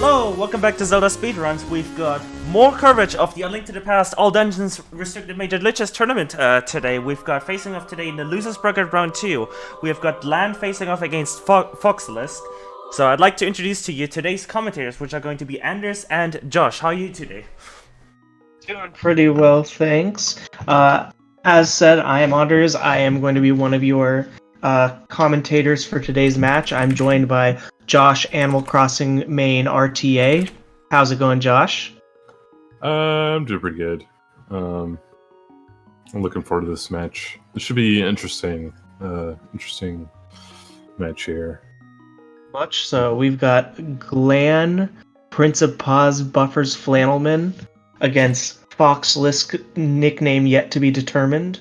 Hello, welcome back to ZeldaSpeedRuns. We've got more coverage of the Link to the Past All Dungeons Restricted Major Glitches tournament today. We've got facing off today in the Losers Bracket Round 2. We've got Glan facing off against FoxLisk. So I'd like to introduce to you today's commentators, which are going to be Anders and Josh. How are you today? Doing pretty well, thanks. As said, I am Anders. I am going to be one of your commentators for today's match. I'm joined by Josh, Animal Crossing main RTA. How's it going, Josh? I'm doing pretty good. I'm looking forward to this match. This should be interesting. Interesting match here. Much so. We've got Glan, Prince of Paws, Buffers, Flannelman against FoxLisk, nickname yet to be determined.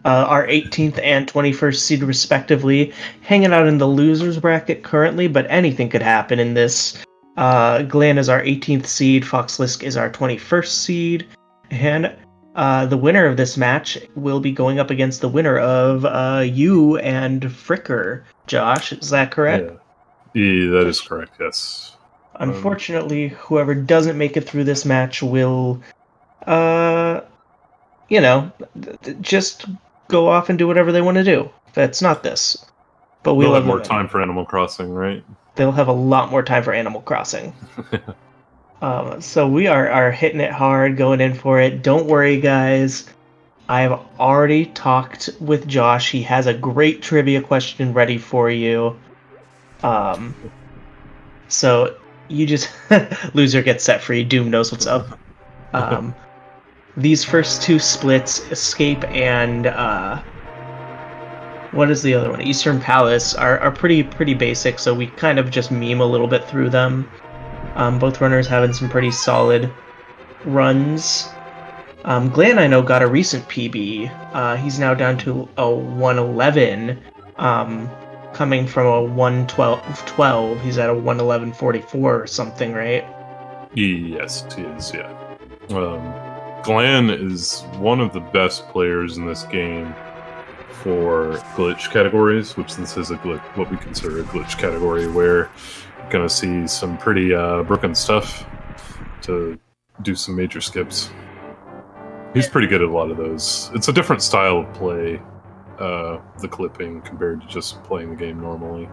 Our 18th and 21st seed respectively, hanging out in the losers bracket currently, but anything could happen in this. Glan is our 18th seed, FoxLisk is our 21st seed, and the winner of this match will be going up against the winner of you and Fricker. Josh, is that correct? Yeah, that is correct, yes. Unfortunately, whoever doesn't make it through this match will, just go off and do whatever they want to do. That's not this. But we'll have more time for Animal Crossing, right? They'll have a lot more time for Animal Crossing. So we are hitting it hard, going in for it. Don't worry, guys. I've already talked with Josh. He has a great trivia question ready for you. So you just... Loser gets set free. Doom knows what's up. These first two splits, Escape and what is the other one? Eastern Palace are pretty basic, so we kind of just meme a little bit through them. Both runners having some pretty solid runs. Glan, I know, got a recent PB. He's now down to a 111, coming from a 112. He's at a 111.44 or something, right? Yes, he is, yeah. Glan is one of the best players in this game for glitch categories, which this is what we consider a glitch category, where you're going to see some pretty broken stuff to do some major skips. He's pretty good at a lot of those. It's a different style of play, the clipping, compared to just playing the game normally.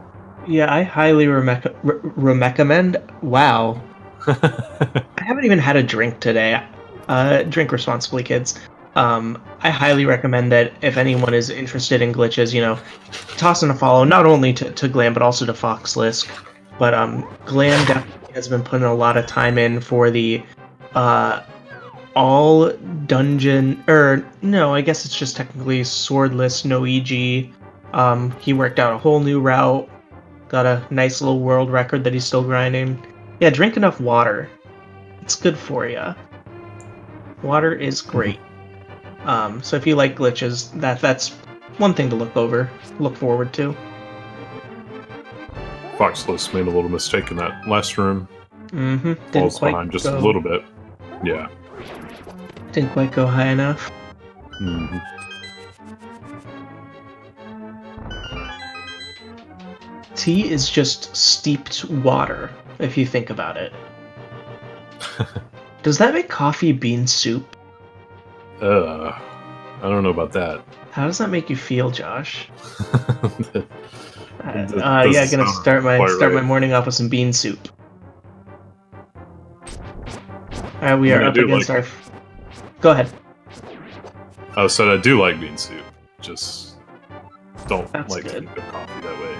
Yeah, I highly recommend. Wow. I haven't even had a drink today. Drink responsibly, kids. I highly recommend that if anyone is interested in glitches, toss in a follow, not only to Glan, but also to FoxLisk. But Glan definitely has been putting a lot of time in for the all dungeon, I guess it's just technically swordless, no EG. He worked out a whole new route, got a nice little world record that he's still grinding. Yeah, drink enough water. It's good for you. Water is great. So if you like glitches, that's one thing to look forward to. FoxLisk made a little mistake in that last room. Mm-hmm. Falls behind just a little bit. Yeah. Didn't quite go high enough. Mm-hmm. Tea is just steeped water, if you think about it. Does that make coffee bean soup? I don't know about that. How does that make you feel, Josh? Gonna start my morning off with some bean soup. Alright, we are up against our... Go ahead. I said I do like bean soup. Just don't like good. to drink coffee that way.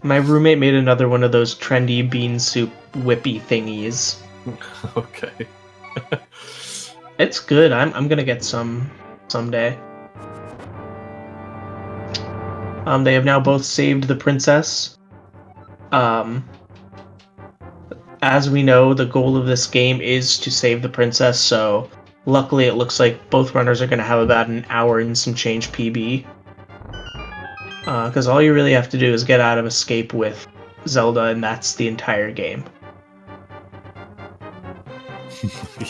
My roommate made another one of those trendy bean soup whippy thingies. Okay. It's good. I'm gonna get some someday. They have now both saved the princess. As we know, the goal of this game is to save the princess, so luckily it looks like both runners are gonna have about an hour and some change PB. Because all you really have to do is get out of Escape with Zelda, and that's the entire game.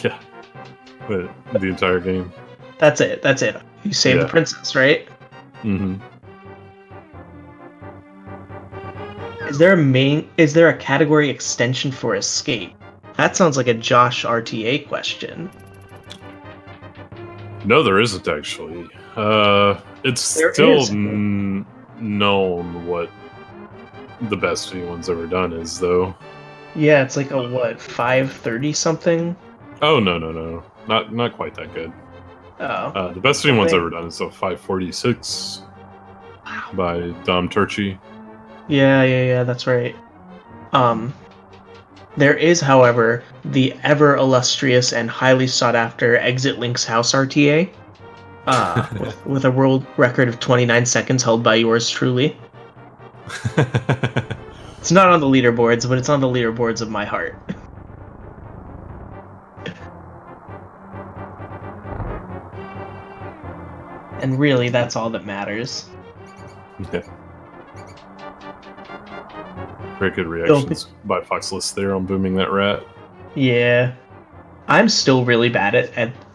Yeah. Wait, the entire game? That's it. You save the princess, right? Mm-hmm. Is there a category extension for Escape? That sounds like a Josh RTA question. No, there isn't actually. It's There still is. known what the best anyone's ever done is, though. Yeah, it's like a what, 530 something? Oh no, not quite that good. Oh, The best anyone's think- ever done is a 546 by Dom Turchi. yeah, that's right. There is, however, the ever illustrious and highly sought after Exit Link's House RTA, with a world record of 29 seconds held by yours truly. It's not on the leaderboards, but it's on the leaderboards of my heart. And really, that's all that matters. Yeah. Very good reactions by FoxLisk there on booming that rat. Yeah. I'm still really bad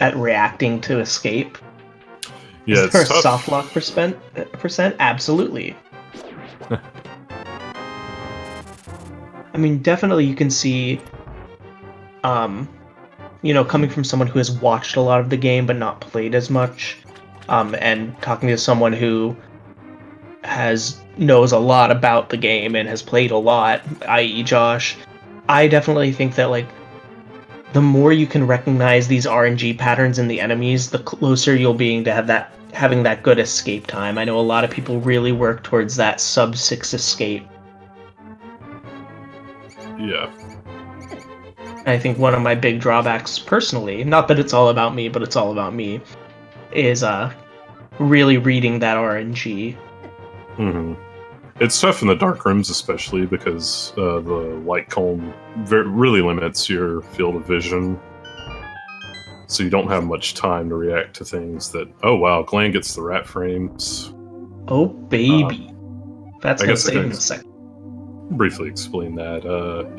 at reacting to escape. Yeah, Is there a it's tough. soft lock percent? Absolutely. I mean, definitely you can see, coming from someone who has watched a lot of the game but not played as much, and talking to someone who knows a lot about the game and has played a lot, i.e. Josh, I definitely think that, like, the more you can recognize these RNG patterns in the enemies, the closer you'll be to having that good escape time. I know a lot of people really work towards that sub-6 escape. Yeah. I think one of my big drawbacks personally, not that it's all about me, but it's all about me, is really reading that RNG. Mm-hmm. It's tough in the dark rooms, especially because the light cone really limits your field of vision. So you don't have much time to react to things that, oh wow, Glan gets the rat frames. Oh baby. That's I gonna guess I save in can a second. briefly explain that.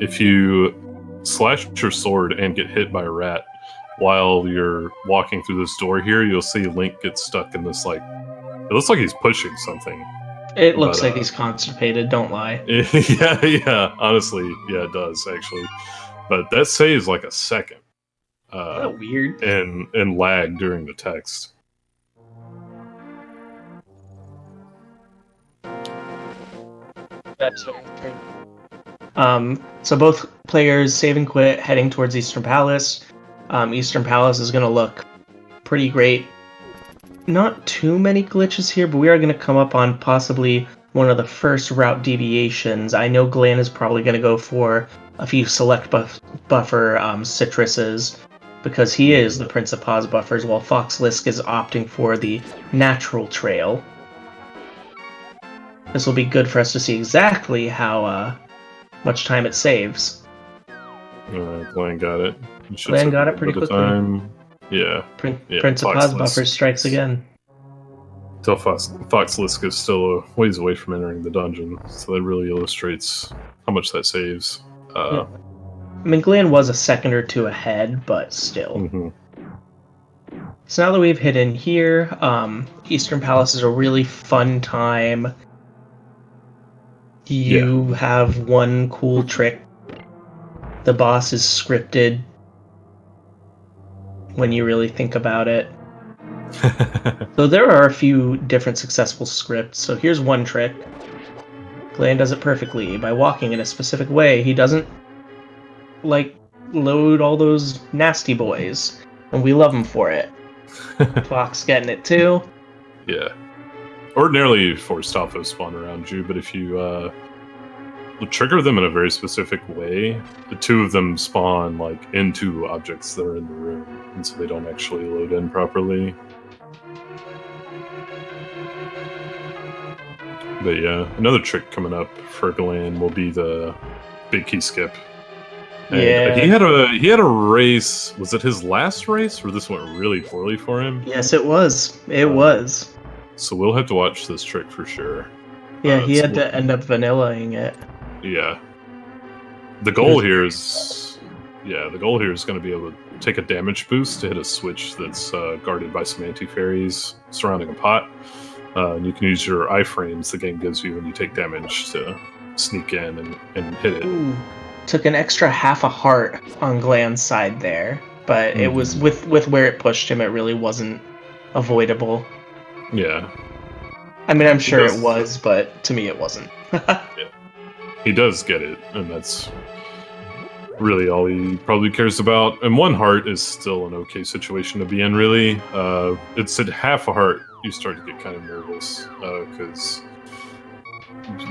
If you slash your sword and get hit by a rat while you're walking through this door here, you'll see Link get stuck in this, like, it looks like he's pushing something. It looks like he's constipated, don't lie. Yeah, honestly, yeah, it does, actually. But that saves like a second. Isn't that weird? And lag during the text. That's so both players save and quit, heading towards Eastern Palace. Eastern Palace is going to look pretty great. Not too many glitches here, but we are going to come up on possibly one of the first route deviations. I know Glan is probably going to go for a few select buffer citruses, because he is the Prince of Pause buffers, while FoxLisk is opting for the natural trail. This will be good for us to see exactly how much time it saves. Glan got it. Glan got it pretty quickly. Time. Yeah. Prince of Pause buffers strikes again. Till FoxLisk is still a ways away from entering the dungeon, so that really illustrates how much that saves. Yeah. I mean, Glan was a second or two ahead, but still. Mm-hmm. So now that we've hit in here, Eastern Palace is a really fun time. You have one cool trick. The boss is scripted when you really think about it. So there are a few different successful scripts. So here's one trick. Glan does it perfectly by walking in a specific way. He doesn't, like, load all those nasty boys, and we love him for it. Fox getting it too. Yeah. Ordinarily, forced alphas spawn around you, but if you trigger them in a very specific way, the two of them spawn like into objects that are in the room, and so they don't actually load in properly. But yeah, another trick coming up for Glan will be the big key skip. And Yeah. he had a race. Was it his last race, where this went really poorly for him? Yes, it was. It was. So we'll have to watch this trick for sure. Yeah, he had it's- to end up vanillaing it. Yeah. The goal here is going to be able to take a damage boost to hit a switch that's guarded by some anti-fairies surrounding a pot. And you can use your iframes the game gives you when you take damage to sneak in and hit it. Ooh. took an extra half a heart on Glan's side there, but it was with where it pushed him, it really wasn't avoidable. Yeah. I mean, I'm sure it was, but to me it wasn't. Yeah. He does get it, and that's really all he probably cares about. And one heart is still an okay situation to be in, really. It's at half a heart you start to get kind of nervous, because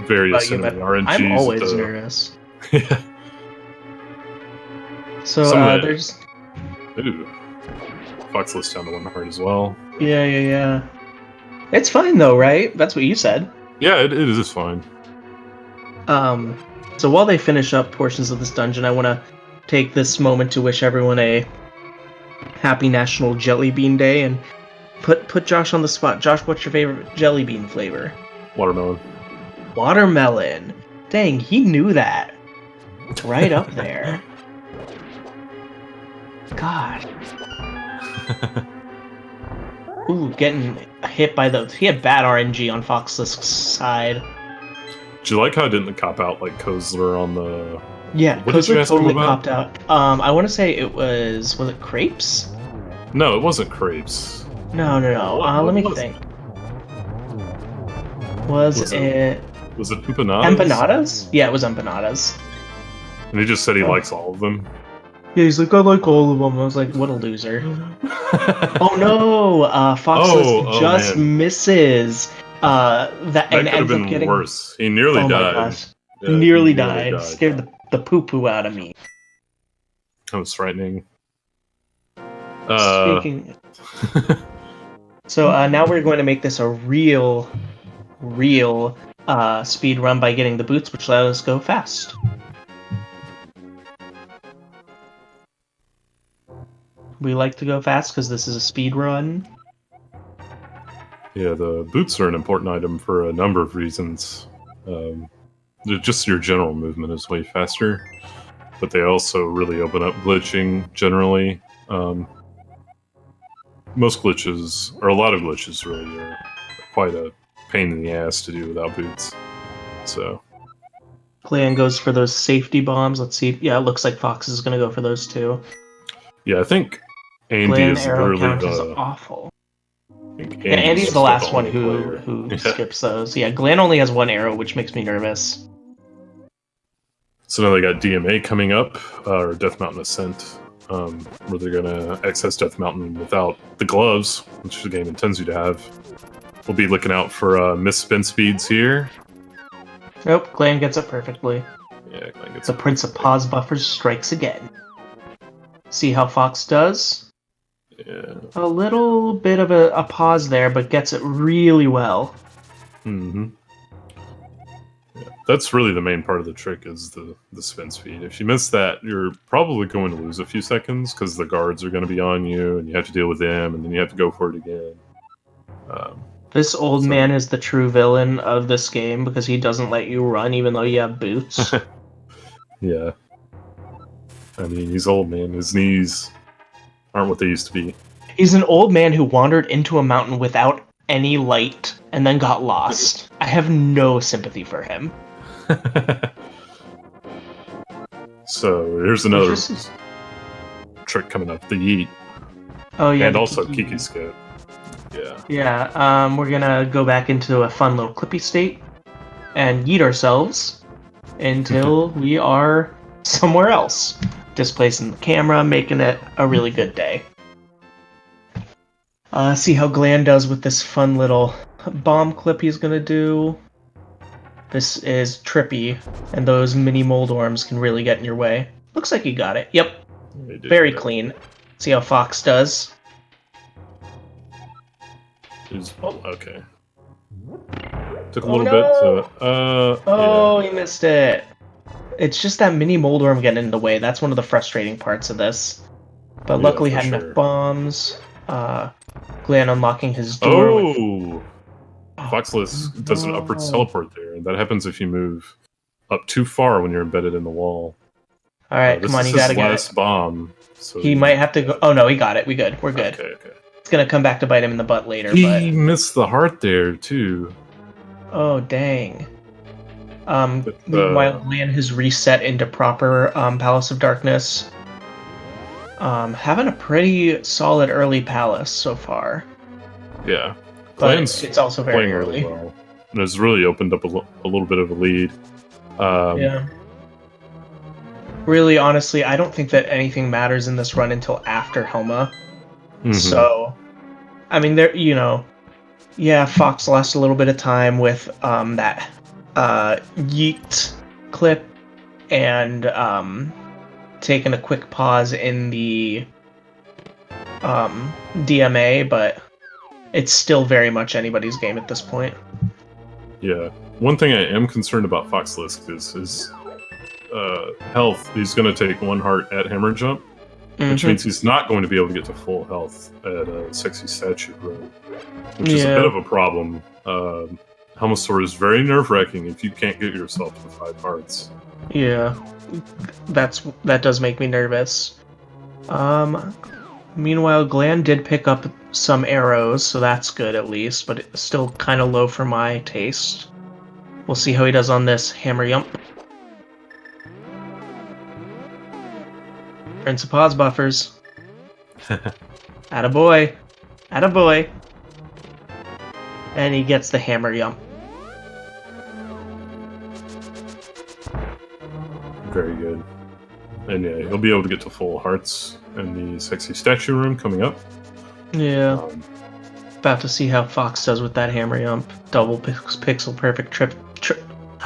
various enemy RNGs... I'm always nervous. Yeah. So, there's... Ooh. FoxLisk down to 1 heart as well. Yeah. It's fine, though, right? That's what you said. Yeah, it is fine. So while they finish up portions of this dungeon, I want to take this moment to wish everyone a happy National Jelly Bean Day and put Josh on the spot. Josh, what's your favorite jelly bean flavor? Watermelon. Watermelon. Dang, he knew that. Right up there. God. Ooh, getting hit by the... He had bad RMG on FoxLisk's side. Do you like how I didn't cop out like Kozler on the... Yeah, what did you Kozler ask him totally about? copped out. I want to say it was... Was it crepes? No, it wasn't crepes. No. Let me think. Was it... Was it empanadas? Empanadas? Yeah, it was empanadas. And he just said he likes all of them. Yeah, he's like, I like all of them. I was like, what a loser. Oh no! FoxLisk just misses. That could have been worse. He nearly died. My gosh. Yeah, nearly died. Scared the poo-poo out of me. That was frightening. Speaking... So now we're going to make this a real speed run by getting the boots, which let us go fast. We like to go fast because this is a speed run. Yeah, the boots are an important item for a number of reasons. Just your general movement is way faster, but they also really open up glitching generally. Most glitches, or a lot of glitches really, are quite a pain in the ass to do without boots. So Glan goes for those safety bombs. Let's see. Yeah, it looks like Fox is going to go for those too. Yeah, I think Andy Glan is arrow really count is the... awful. Yeah, Andy's the last one who skips those. Yeah, Glan only has 1 arrow, which makes me nervous. So now they got DMA coming up, or Death Mountain Ascent, where they're going to access Death Mountain without the gloves, which the game intends you to have. We'll be looking out for misspin speeds here. Nope, Glan gets it perfectly. Yeah, Glan gets The Prince of Pause buffers strikes again. See how Fox does? Yeah. A little bit of a pause there, but gets it really well. Mm-hmm. Yeah, that's really the main part of the trick, is the spin speed. If you miss that, you're probably going to lose a few seconds, because the guards are going to be on you, and you have to deal with them, and then you have to go for it again. This old man is the true villain of this game, because he doesn't let you run even though you have boots. Yeah. I mean, he's old, man. His knees aren't what they used to be. He's an old man who wandered into a mountain without any light and then got lost. I have no sympathy for him. So, here's another trick coming up, the yeet. Oh, yeah. And also Kiki Skip. Yeah. Yeah, we're gonna go back into a fun little clippy state and yeet ourselves until we are somewhere else. Displacing the camera, making it a really good day. See how Glan does with this fun little bomb clip he's gonna do. This is trippy, and those mini Moldorms can really get in your way. Looks like he got it. Yep. Very clean. See how Fox does. Okay. Took a little bit to... he missed it. It's just that mini Moldorm getting in the way. That's one of the frustrating parts of this. But luckily had enough bombs. Glan unlocking his door. Oh! FoxLisk does an upward teleport there. That happens if you move up too far when you're embedded in the wall. Alright, come on, you gotta get it. This is his last bomb. So he might have to go... Oh no, he got it. We're good. Okay. It's gonna come back to bite him in the butt later, He missed the heart there, too. Oh, dang. Meanwhile, Glan has reset into proper Palace of Darkness. Having a pretty solid early Palace so far. Yeah. But Glan's it's also very playing early. really well. And has really opened up a little bit of a lead. Yeah. Really, honestly, I don't think that anything matters in this run until after Helma. Mhm. So, I mean, Fox lost a little bit of time with that yeet clip and taking a quick pause in the DMA, but it's still very much anybody's game at this point. Yeah. One thing I am concerned about FoxLisk is his health. He's going to take 1 heart at hammer jump, which means he's not going to be able to get to full health at a sexy statue room, which is a bit of a problem. Helmasaur is very nerve-wracking if you can't get yourself to 5 hearts. Yeah, that does make me nervous. Meanwhile, Glan did pick up some arrows, so that's good at least, but it's still kind of low for my taste. We'll see how he does on this hammer yump. Prince of Paws buffers. Attaboy. Attaboy. And he gets the hammer yump. Very good. And yeah, he'll be able to get to full hearts in the sexy statue room coming up. Yeah. About to see how Fox does with that hammer yump. Double pixel perfect trip.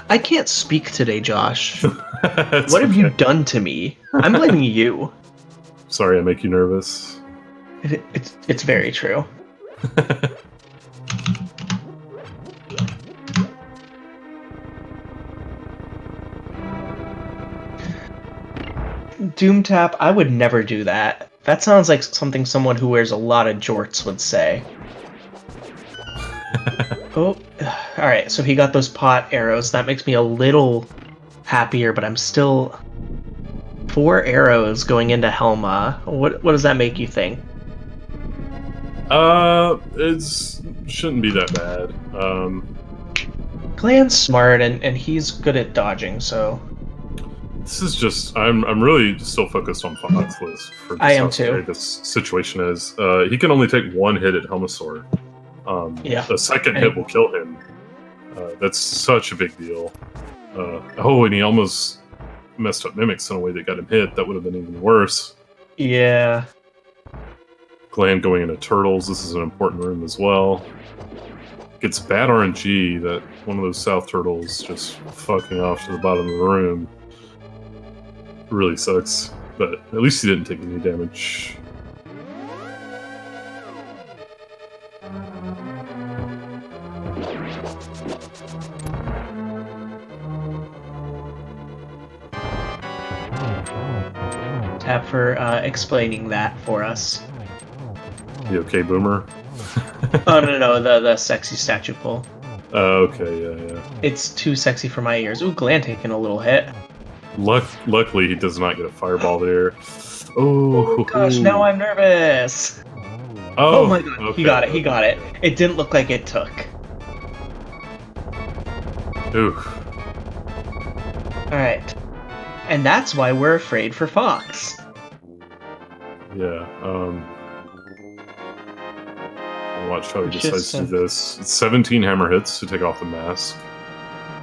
I can't speak today, Josh. What have you done to me? I'm blaming you. Sorry I make you nervous. It's very true. Doom tap, I would never do that. That sounds like something someone who wears a lot of jorts would say. Oh, alright, so he got those pot arrows. That makes me a little happier, but I'm still... 4 arrows going into Helma. What does that make you think? It shouldn't be that bad. Glan's smart, and he's good at dodging, so... This is just... I'm really still focused on FoxLisk for I am how too. scary this situation is. He can only take 1 hit at Helmasaur. Yeah. A second hit will kill him. That's such a big deal. And he almost messed up Mimics in a way that got him hit. That would have been even worse. Yeah. Glan going into Turtles. This is an important room as well. Gets bad RMG that one of those South Turtles just fucking off to the bottom of the room. Really sucks. But at least he didn't take any damage. Tap for explaining that for us. You okay, Boomer? Oh, no, the sexy statue pull. Okay, yeah. It's too sexy for my ears. Ooh, Glan taking a little hit. Luckily, he does not get a fireball there. Oh gosh, now I'm nervous. Oh my god, okay. he got it. It didn't look like it took. Oof. Alright. And that's why we're afraid for Fox. Yeah, watch how he decides to do this. It's 17 hammer hits to take off the mask.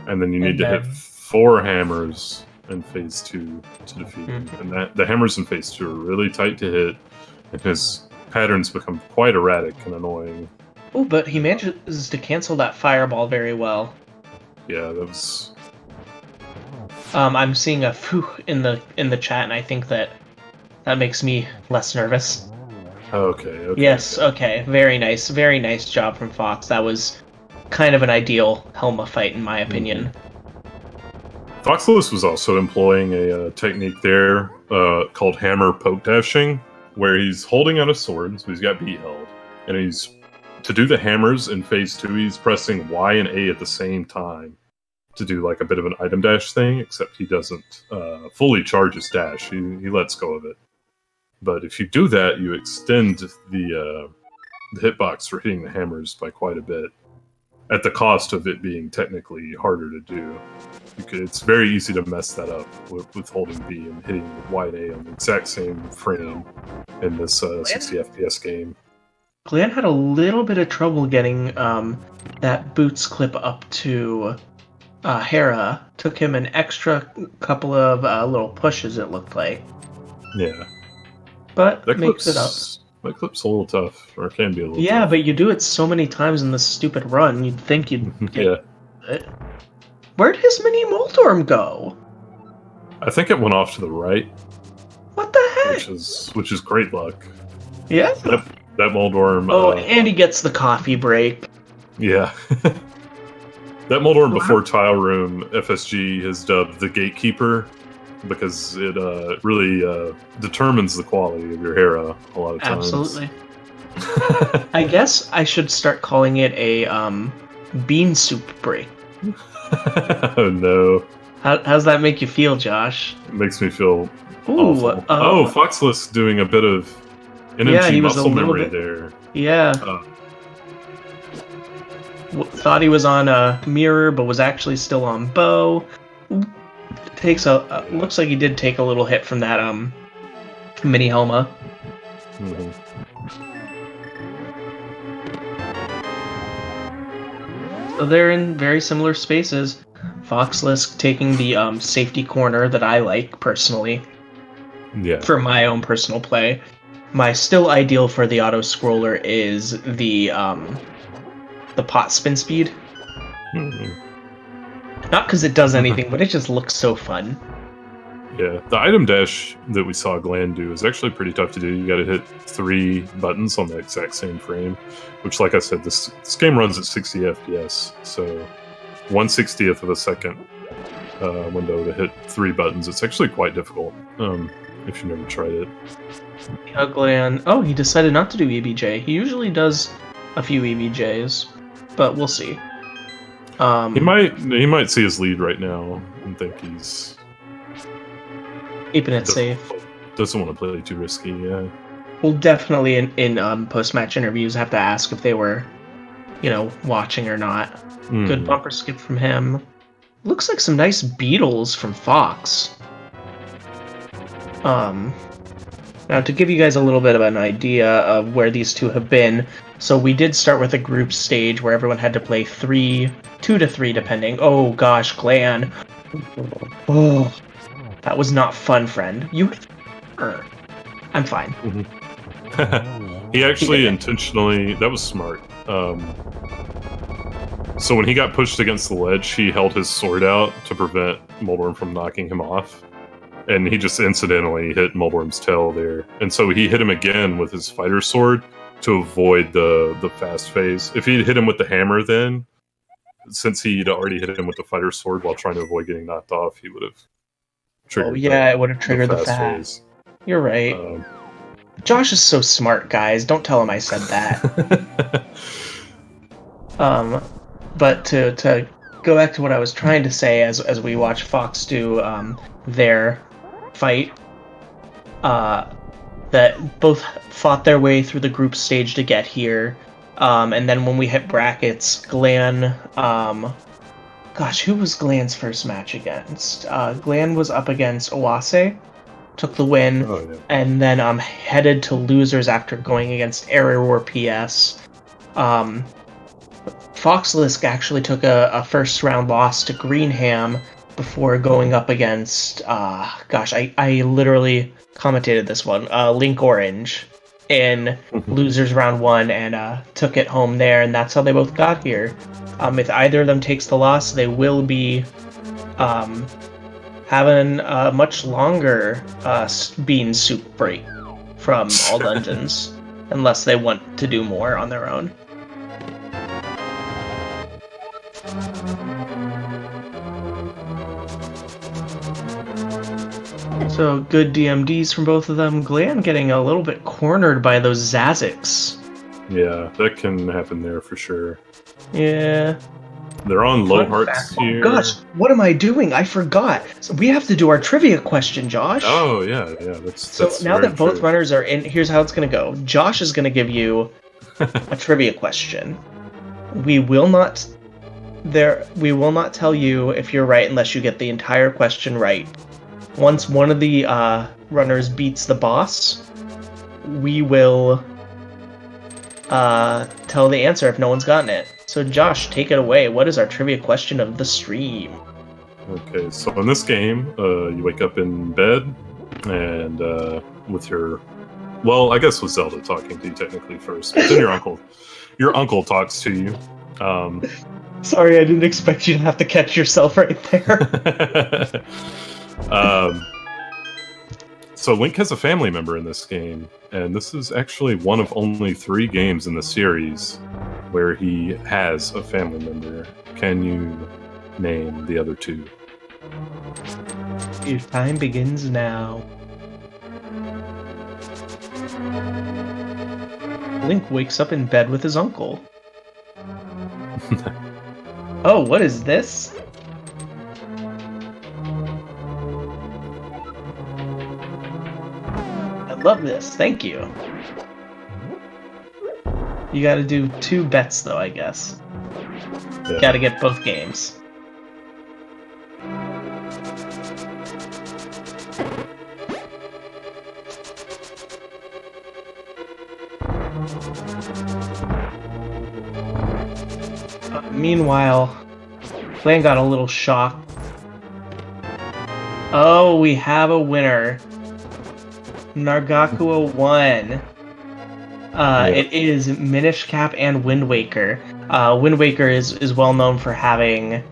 And then you need to hit 4 hammers in phase 2 to defeat him. And the hammers in phase 2 are really tight to hit, and his patterns become quite erratic and annoying. Oh, but he manages to cancel that fireball very well. Yeah, that was... I'm seeing a phew in the chat, and I think that makes me less nervous. Okay. Yes, okay. Very nice job from Fox. That was kind of an ideal Helma fight, in my opinion. FoxLisk was also employing a technique there called hammer poke dashing, where he's holding out a sword, so he's got B held, and to do the hammers in phase 2, he's pressing Y and A at the same time to do like a bit of an item dash thing, except he doesn't fully charge his dash. He lets go of it. But if you do that, you extend the hitbox for hitting the hammers by quite a bit. at the cost of it being technically harder to do. It's very easy to mess that up with holding B and hitting wide A on the exact same frame in this 60 FPS game. Glan had a little bit of trouble getting that boots clip up to Hera. Took him an extra couple of little pushes, it looked like. Yeah. But That makes it up. That clip's a little tough, or it can be a little Yeah, tough. but you do it so many times in this stupid run, you'd think you'd get it. Where'd his mini Moldorm go? I think it went off to the right, What the heck? which is great luck. Yeah? That Moldorm... Oh, and he gets the coffee break. Yeah. That Moldorm before Tile Room, FSG has dubbed the Gatekeeper, because it really determines the quality of your Hera a lot of times. Absolutely. I guess I should start calling it a bean soup break. Oh no. How's that make you feel, Josh? It makes me feel Ooh, awful. FoxLisk doing a bit of NMG he was a muscle little memory bit- there. Yeah. Thought he was on a mirror, but was actually still on bow. Takes looks like he did take a little hit from that mini Helma. Mhm. So they're in very similar spaces. FoxLisk taking the safety corner that I like personally Yeah. for my own personal play. My still ideal for the auto scroller is the pot spin speed. Mhm. Not because it does anything, but it just looks so fun. Yeah. The item dash that we saw Glan do is actually pretty tough to do. You gotta hit 3 buttons on the exact same frame, which, like I said, this game runs at 60 FPS, so 1/60th of a second window to hit 3 buttons. It's actually quite difficult if you've never tried it. Glan. Oh, he decided not to do EBJ. He usually does a few EBJs, but we'll see. He might see his lead right now and think he's Keeping it safe. doesn't want to play too risky. Yeah. We'll definitely in post-match interviews have to ask if they were, watching or not. Good bumper skip from him. Looks like some nice beetles from Fox. Now, to give you guys a little bit of an idea of where these two have been, so we did start with a group stage where everyone had to play 2 to 3 depending. Oh gosh, Glan. Oh, that was not fun, friend. I'm fine. He actually intentionally... That was smart. So when he got pushed against the ledge, he held his sword out to prevent Moldorm from knocking him off. And he just incidentally hit Moldorm's tail there. And so he hit him again with his fighter sword to avoid the fast phase. If he'd hit him with the hammer then, since he'd already hit him with the fighter sword while trying to avoid getting knocked off, he would have triggered it would have triggered the fast phase. You're right. Josh is so smart, guys. Don't tell him I said that. But to go back to what I was trying to say as we watch Fox do their fight, that both fought their way through the group stage to get here, and then when we hit brackets, Glan, who was Glan's first match against? Glan was up against Oase, took the win, and then headed to losers after going against Error PS. FoxLisk actually took a first round loss to Greenham before going up against, I literally commentated this one, Link Orange in losers round 1 and took it home there, and that's how they both got here. If either of them takes the loss, they will be having a much longer bean soup break from all dungeons, unless they want to do more on their own. So good DMDs from both of them. Glan getting a little bit cornered by those Zaziks. Yeah, that can happen there for sure. Yeah. They're on low hearts here. Oh gosh, what am I doing? I forgot. So we have to do our trivia question, Josh. Oh, yeah. That's now very that both true. runners are in, here's how it's going to go. Josh is going to give you a trivia question. We will not we will not tell you if you're right unless you get the entire question right. Once one of the runners beats the boss, we will tell the answer if no one's gotten it. So Josh, take it away. What is our trivia question of the stream? Okay, so in this game, you wake up in bed, and with your... Well, I guess with Zelda talking to you technically first, but then your uncle talks to you. Sorry, I didn't expect you to have to catch yourself right there. So Link has a family member in this game, and this is actually one of only 3 games in the series where he has a family member. Can you name the other 2? Your time begins now. Link wakes up in bed with his uncle. Oh, what is this? I love this, thank you. You gotta do 2 bets though, I guess. Yeah. Gotta get both games. Meanwhile, Glan got a little shocked. Oh, we have a winner. Nargakua won. It is Minish Cap and Wind Waker. Wind Waker is well known for having,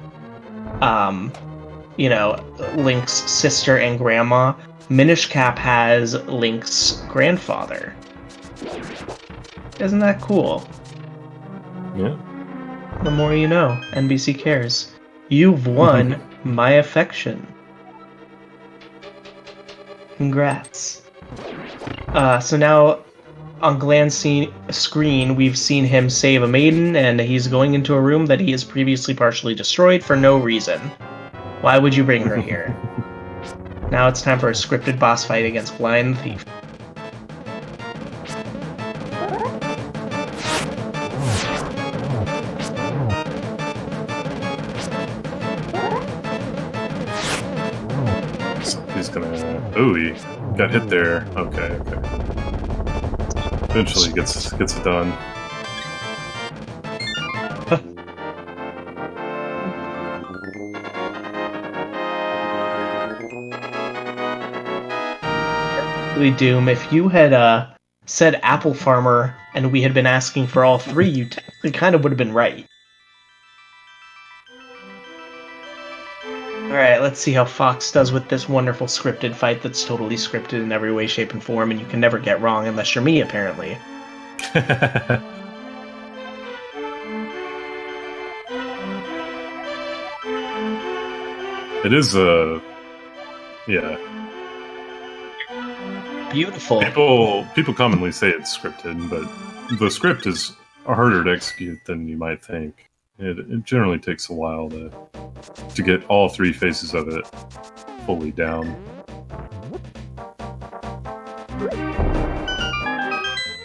Link's sister and grandma. Minish Cap has Link's grandfather. Isn't that cool? Yeah. The more you know. NBC cares. You've won my affection. Congrats. So now, on Glan's screen, we've seen him save a maiden, and he's going into a room that he has previously partially destroyed for no reason. Why would you bring her here? Now it's time for a scripted boss fight against Glan the Thief. He's gonna... Ooh, he got hit there. Okay. Eventually gets it done. Doom, if you had said Apple Farmer and we had been asking for all 3, you technically kind of would have been right. Alright, let's see how Fox does with this wonderful scripted fight that's totally scripted in every way, shape, and form, and you can never get wrong unless you're me, apparently. It is yeah. Beautiful. People commonly say it's scripted, but the script is harder to execute than you might think. It generally takes a while to get all 3 phases of it fully down.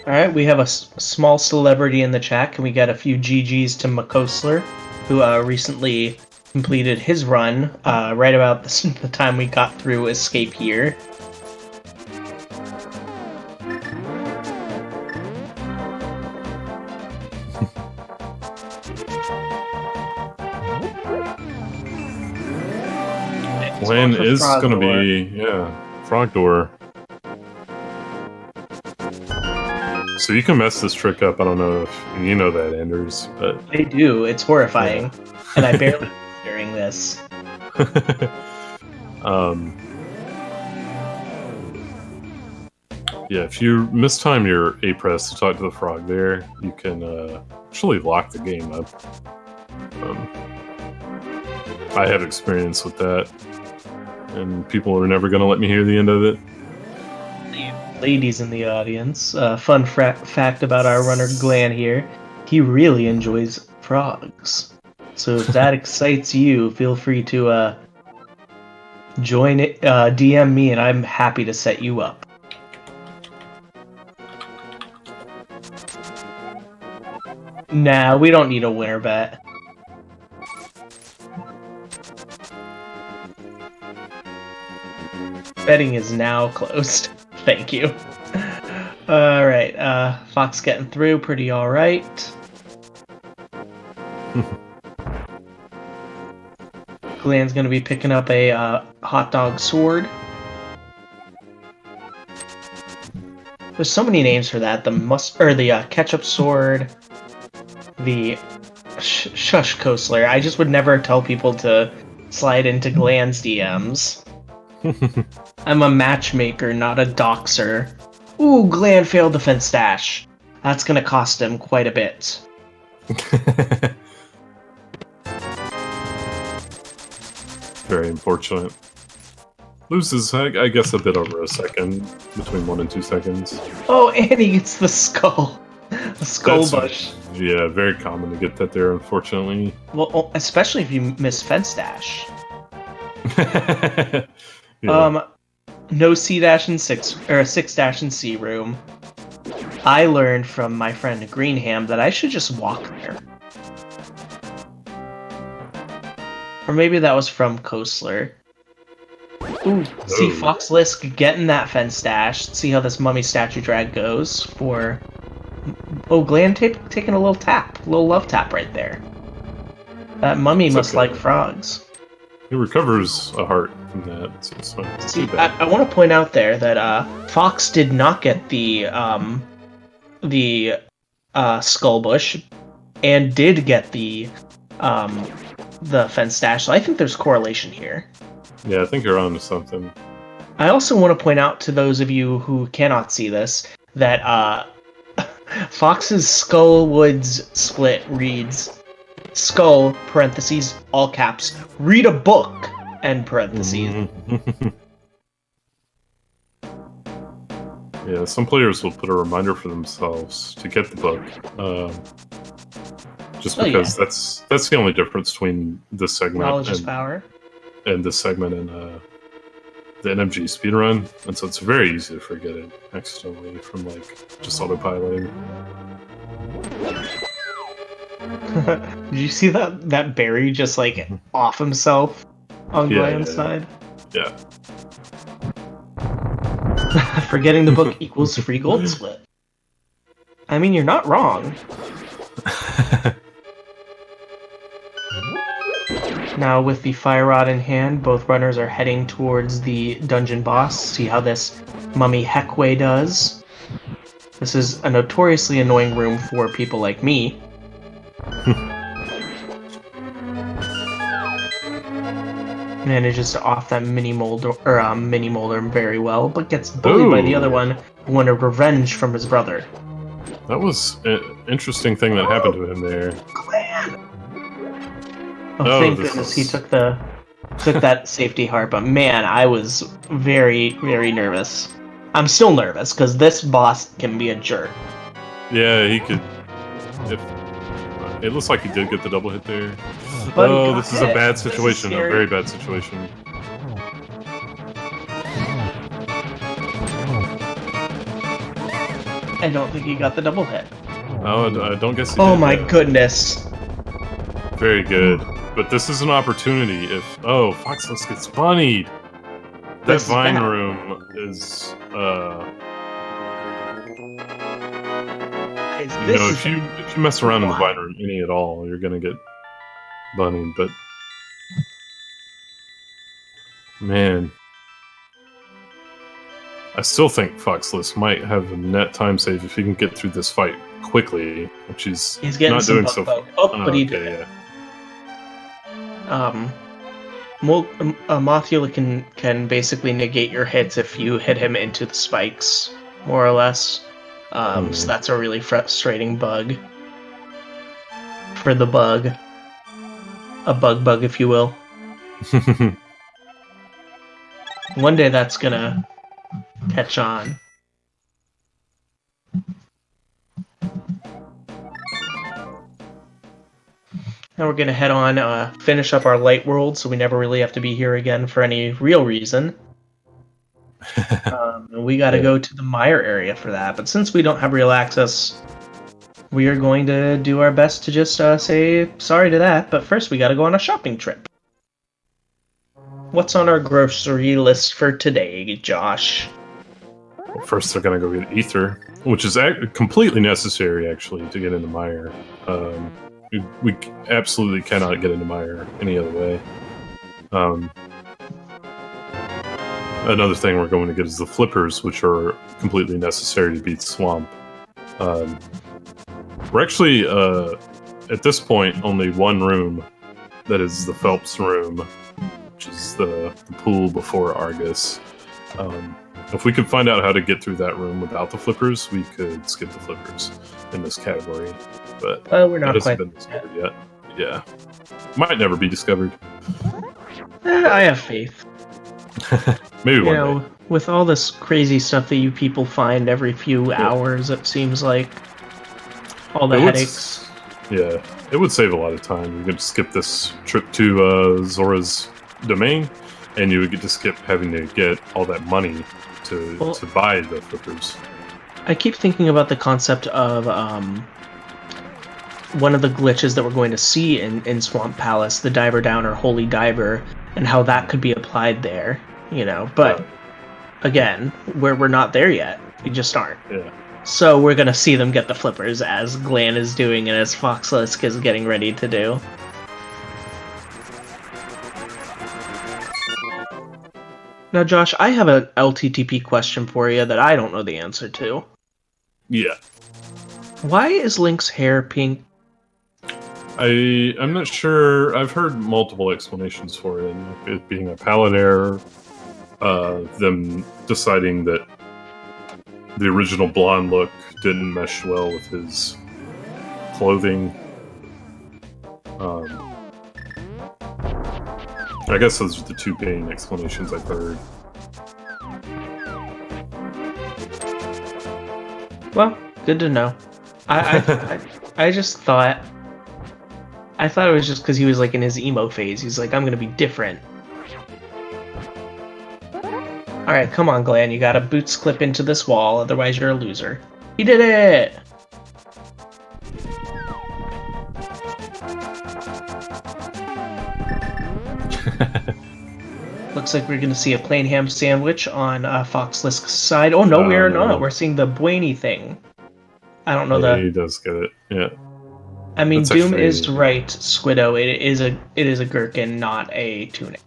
Alright, we have a small celebrity in the chat. Can we get a few GGs to Makosler, who recently completed his run right about the time we got through Escape here. Glan is going to be, Frog Door. So you can mess this trick up. I don't know if you know that, Anders, but... I do. It's horrifying. And I barely during this. Yeah, if you mistime your A press to talk to the frog there, you can actually lock the game up. I have experience with that, and people are never going to let me hear the end of it. Ladies in the audience, fun fact about our runner Glan here, he really enjoys frogs. So if that excites you, feel free to join it, DM me, and I'm happy to set you up. Nah, we don't need a winner bet. Betting is now closed. Thank you. Alright, Fox getting through pretty alright. Glan's gonna be picking up a hot dog sword. There's so many names for that. The ketchup sword. The shush Coastler. I just would never tell people to slide into Glan's DMs. I'm a matchmaker, not a doxer. Ooh, Glan failed defense dash. That's gonna cost him quite a bit. Very unfortunate. Loses, I guess, a bit over a second, between 1 and 2 seconds. Oh, and he gets the skull. The skull bush. Yeah, very common to get that there, unfortunately. Well, especially if you miss fence dash. Yeah. No C dash in 6 or 6 dash in C room. I learned from my friend Greenham that I should just walk there. Or maybe that was from Coastler. Ooh, see FoxLisk getting that fence dash. See how this mummy statue drag goes for... Oh, Glan taking a little love tap right there. That mummy must like frogs. He recovers a heart from that. So it's not too bad. I want to point out there that Fox did not get the skull bush, and did get the fence dash. So I think there's correlation here. Yeah, I think you're on to something. I also want to point out to those of you who cannot see this that Fox's Skullwoods split reads skull parentheses all caps read a book end parentheses. Yeah, some players will put a reminder for themselves to get the book, just because that's the only difference between this segment Knowledge is power. And this segment and the NMG speedrun, and so it's very easy to forget it accidentally from just autopiloting. Did you see that Barry just off himself on Glan's side? Yeah. Forgetting the book equals free gold split. I mean, you're not wrong. Now, with the fire rod in hand, both runners are heading towards the dungeon boss. See how this mummy Heckway does. This is a notoriously annoying room for people like me. Manages to off that mini molder very well, but gets bullied by the other one who wanted revenge from his brother. That was an interesting thing that happened to him there. Glan! Oh, thank goodness he took that safety heart, but man, I was very, very nervous. I'm still nervous, because this boss can be a jerk. Yeah, he could... It looks like he did get the double hit there. But this is a bad situation, a very bad situation. I don't think he got the double hit. Oh, I don't guess he Oh did, my goodness. Very good. But this is an opportunity if... Oh, FoxLisk gets bunnied! That vine room is... if you mess around in the vine room any at all, you're gonna get bunnied, but... Man... I still think FoxLisk might have a net time save if he can get through this fight quickly, which he's not doing so far. But he did. Yeah. Mothula can basically negate your hits if you hit him into the spikes, more or less. So that's a really frustrating bug. For the bug. A bug, if you will. One day that's gonna catch on. Now we're gonna head on, finish up our light world, so we never really have to be here again for any real reason. We gotta go to the mire area for that, but since we don't have real access, we are going to do our best to just say sorry to that, but first we gotta go on a shopping trip. What's on our grocery list for today, Josh? Well, first, they're going to go get ether, which is completely necessary, actually, to get into Mire. We absolutely cannot get into Mire any other way. Another thing we're going to get is the flippers, which are completely necessary to beat Swamp. We're actually, at this point, only one room. That is the Phelps room, which is the pool before Argus. If we could find out how to get through that room without the flippers, we could skip the flippers in this category. But We're not that quite hasn't been discovered yet. Yeah. Might never be discovered. I have faith. Maybe one You know, with all this crazy stuff that you people find every few hours, it seems like all the headaches. Yeah, it would save a lot of time. You could skip this trip to Zora's domain, and you would get to skip having to get all that money to buy the flippers. I keep thinking about the concept of one of the glitches that we're going to see in Swamp Palace, the Diver Down or Holy Diver, and how that could be applied there, you know. But again, we're not there yet. We just aren't. Yeah. So we're gonna see them get the flippers as Glan is doing and as FoxLisk is getting ready to do. Now, Josh, I have an ALttP question for you that I don't know the answer to. Yeah. Why is Link's hair pink? I'm not sure. I've heard multiple explanations for it. It being a palette error, them deciding that the original blonde look didn't mesh well with his clothing. I guess those are the two main explanations I've heard. Well, good to know. I just thought... I thought it was just because he was like in his emo phase. He's like, I'm gonna be different. Alright, come on, Glan. You gotta boots clip into this wall, otherwise you're a loser. He did it! Looks like we're gonna see a plain ham sandwich on FoxLisk's side. Oh no, we're not. We're seeing the Bueny thing. I don't know He does get it. Yeah. I mean, That's Doom actually... is right, Squiddo. It is a gherkin, not a tunic.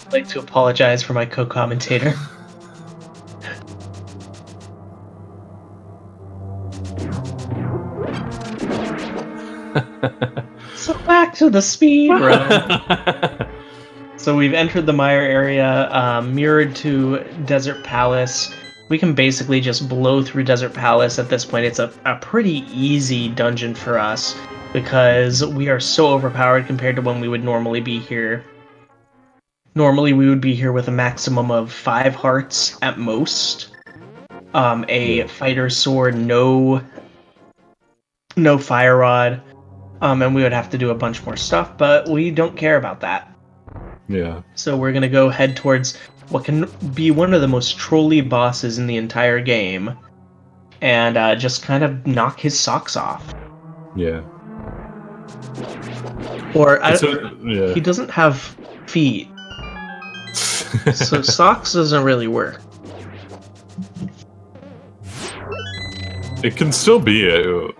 I'd like to apologize for my co-commentator. So back to the speed run. So we've entered the Mire area, mirrored to Desert Palace. We can basically just blow through Desert Palace at this point. It's a pretty easy dungeon for us because we are so overpowered compared to when we would normally be here. Normally we would be here with a maximum of 5 hearts at most. A fighter sword, no fire rod. And we would have to do a bunch more stuff, but we don't care about that. Yeah. So we're gonna go head towards what can be one of the most trolly bosses in the entire game, and just kind of knock his socks off. Yeah. Or he doesn't have feet, so socks doesn't really work. It can still be a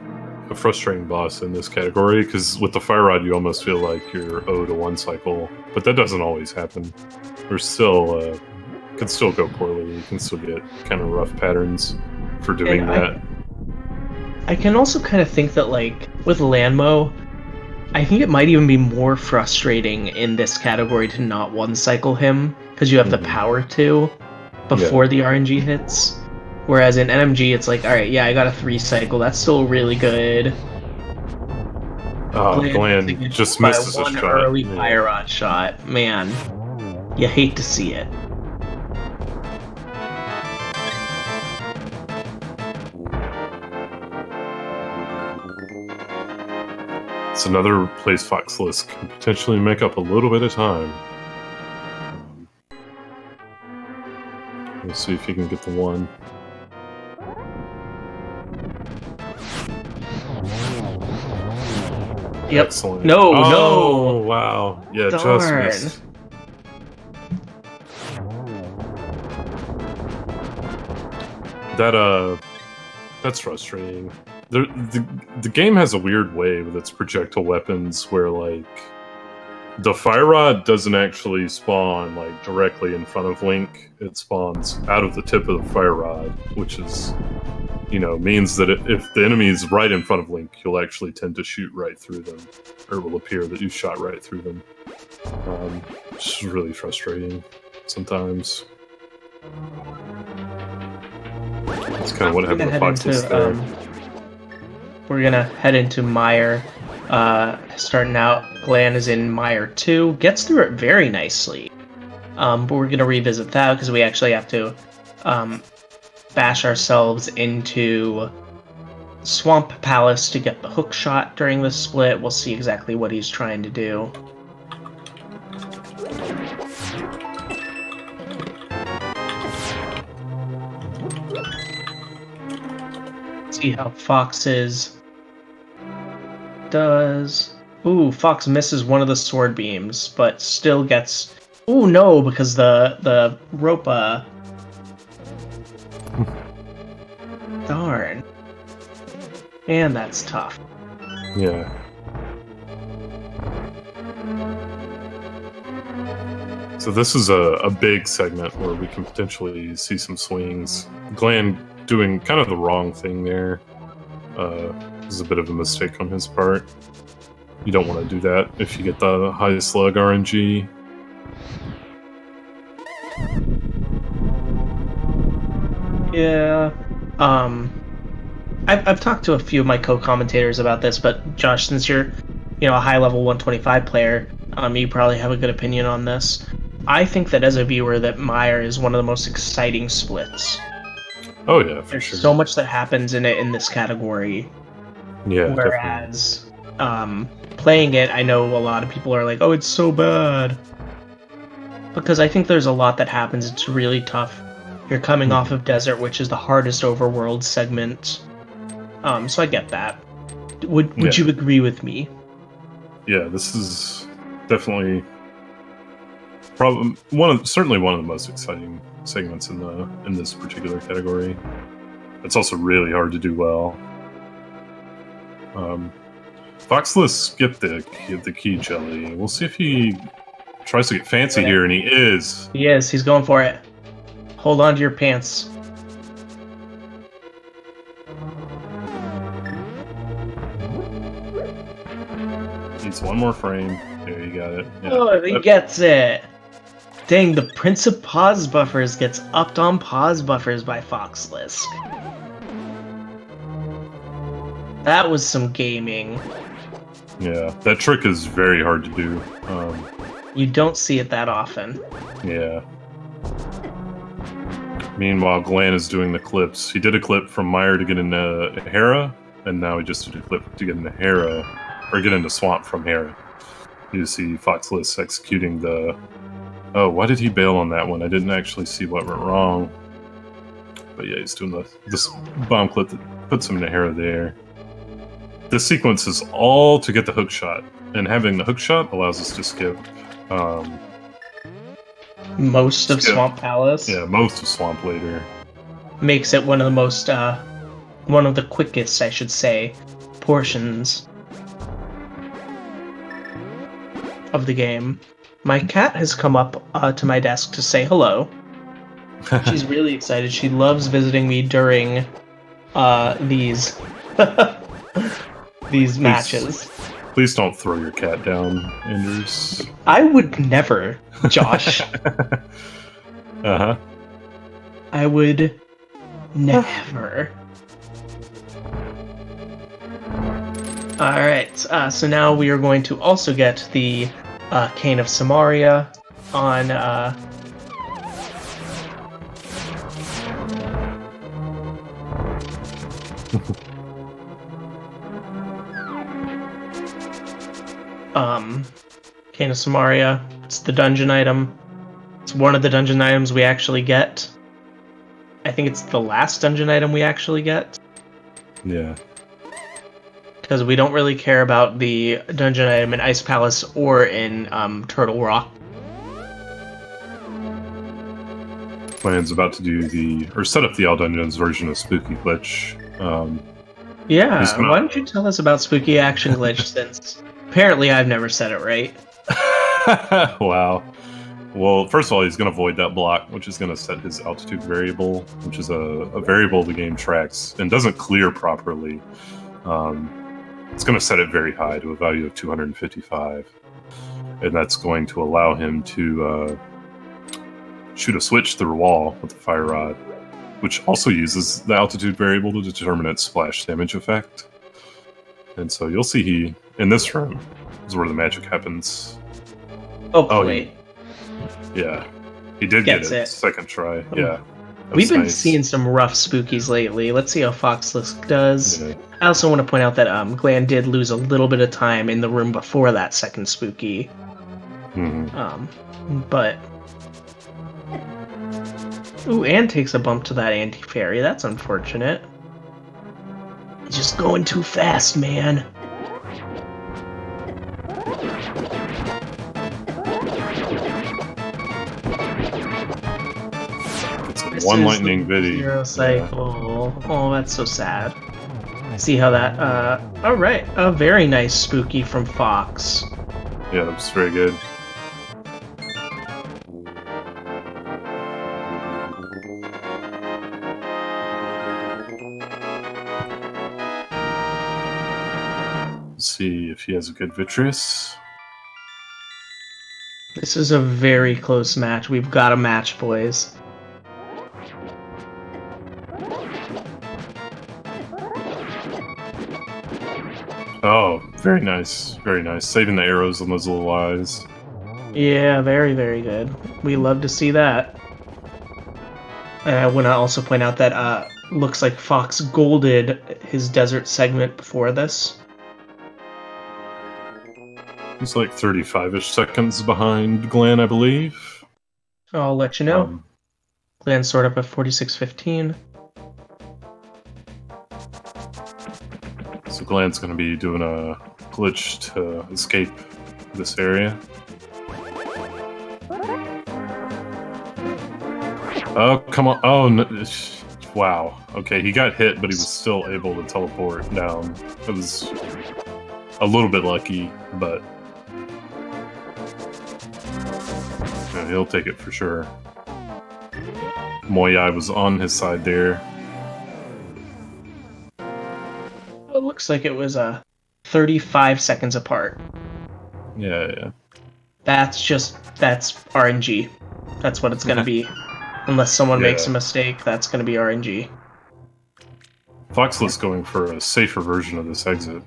frustrating boss in this category, because with the fire rod you almost feel like you're owed a 1 cycle, but that doesn't always happen. There's still can still go poorly. You can still get kind of rough patterns for doing that. I can also kind of think that, like, with Lanmo, I think it might even be more frustrating in this category to not 1 cycle him, because you have the power to before the RNG hits. Whereas in NMG, it's like, alright, yeah, I got a 3 cycle, that's still really good. Glan just misses a shot. Early fire rod shot. Man, you hate to see it. It's another place FoxLisk can potentially make up a little bit of time. Let's see if he can get the one. Yep. Excellent. No, oh, no. Wow. Yeah, just Darn. missed. That's frustrating. The game has a weird way with its projectile weapons where, like, the fire rod doesn't actually spawn, like, directly in front of Link. It spawns out of the tip of the fire rod, which is, you know, means that if the enemy is right in front of Link, you'll actually tend to shoot right through them, or it will appear that you shot right through them. Which is really frustrating sometimes. That's kind of what happened to FoxLisk there. We're gonna head into Mire. Starting out, Glan is in Mire 2. Gets through it very nicely. But we're gonna revisit that because we actually have to bash ourselves into Swamp Palace to get the hook shot during the split. We'll see exactly what he's trying to do. See how Fox's does. Ooh, Fox misses one of the sword beams, but still gets. Ooh, no, because the rope. Darn. And that's tough. Yeah. So this is a big segment where we can potentially see some swings. Glan doing kind of the wrong thing there. This is a bit of a mistake on his part. You don't want to do that if you get the high slug RMG. Yeah. I've talked to a few of my co-commentators about this, but Josh, since you're, a high-level 125 player, you probably have a good opinion on this. I think that as a viewer, that Mire is one of the most exciting splits. Oh yeah, for There's sure. so much that happens in it in this category. Yeah, whereas playing it, I know a lot of people are like, "Oh, it's so bad," because I think there's a lot that happens. It's really tough. You're coming off of Desert, which is the hardest overworld segment. So I get that. Would you agree with me? Yeah, this is definitely certainly one of the most exciting segments in this particular category. It's also really hard to do well. FoxLisk skipped the key jelly. We'll see if he tries to get fancy here, and he is. He is. He's going for it. Hold on to your pants. Needs one more frame. There, you got it. Yeah. Oh, he gets it. Dang, the Prince of Pause Buffers gets upped on pause buffers by FoxLisk. That was some gaming. Yeah, that trick is very hard to do. You don't see it that often. Yeah. Meanwhile, Glan is doing the clips. He did a clip from Mire to get into Hera, and now he just did a clip to get into Hera, or get into Swamp from Hera. You see FoxLisk executing the... Oh, why did he bail on that one? I didn't actually see what went wrong. But yeah, he's doing this bomb clip that puts him into Hera there. This sequence is all to get the hook shot, and having the hook shot allows us to skip... most of Swamp Palace. Yeah, most of Swamp later. Makes it one of the most, one of the quickest, I should say, portions of the game. My cat has come up to my desk to say hello. She's really excited. She loves visiting me during these these matches. Please don't throw your cat down, Anders. I would never, Josh. Uh-huh. I would never. Alright, so now we are going to also get the Cane of Samaria on Cane of Samaria. It's the dungeon item. It's one of the dungeon items we actually get. I think it's the last dungeon item we actually get. Yeah. Because we don't really care about the dungeon item in Ice Palace or in Turtle Rock. Glan's about to do set up the All Dungeons version of Spooky Glitch. Yeah, why don't you tell us about Spooky Action Glitch, since apparently I've never said it right. Wow. Well, first of all, he's going to void that block, which is going to set his altitude variable, which is a variable the game tracks and doesn't clear properly. It's going to set it very high to a value of 255, and that's going to allow him to shoot a switch through a wall with the fire rod, which also uses the altitude variable to determine its splash damage effect. And so you'll see in this room is where the magic happens. Oh wait. Yeah. He did get it. Second try. Oh. Yeah. We've been seeing some rough spookies lately. Let's see how FoxLisk does. Yeah. I also want to point out that Glan did lose a little bit of time in the room before that second spooky. Mm-hmm. But... Ooh, and takes a bump to that anti-fairy. That's unfortunate. He's just going too fast, man. It's one lightning video. Zero cycle. Yeah. Oh, that's so sad. See how that... Alright, a very nice spooky from Fox. Yeah, that was very good. See if he has a good Vitreous. This is a very close match. We've got a match, boys. Oh, very nice. Very nice. Saving the arrows on those little eyes. Yeah, very, very good. We love to see that. And I want to also point out that looks like Fox golded his desert segment before this. He's like 35-ish seconds behind Glan, I believe. I'll let you know. Glan's sort of at 46.15. So Glan's going to be doing a glitch to escape this area. Oh, come on. Oh, no. Wow. Okay, he got hit, but he was still able to teleport down. It was a little bit lucky, but... yeah, he'll take it for sure. Moyai was on his side there. It looks like it was 35 seconds apart. Yeah. That's RNG. That's what it's going to be. Unless someone makes a mistake, that's going to be RNG. FoxLisk going for a safer version of this exit.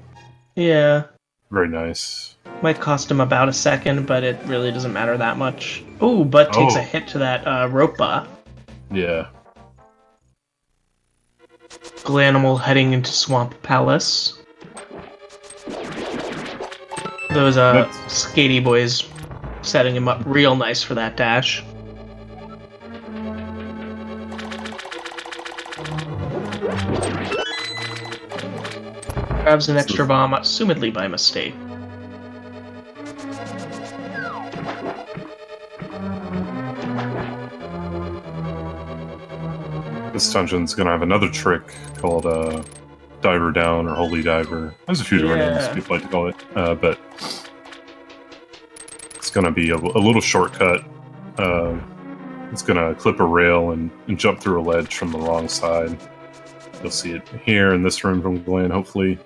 Yeah. Very nice. Might cost him about a second, but it really doesn't matter that much. Ooh, but takes a hit to that ropa. Yeah. Glanimal heading into Swamp Palace. Those skatey boys setting him up real nice for that dash. Grabs an extra bomb, assumedly by mistake. This dungeon's gonna have another trick called Diver Down or Holy Diver. There's a few different names people like to call it, but it's gonna be a little shortcut. It's gonna clip a rail and jump through a ledge from the wrong side. You'll see it here in this room from Glan, hopefully.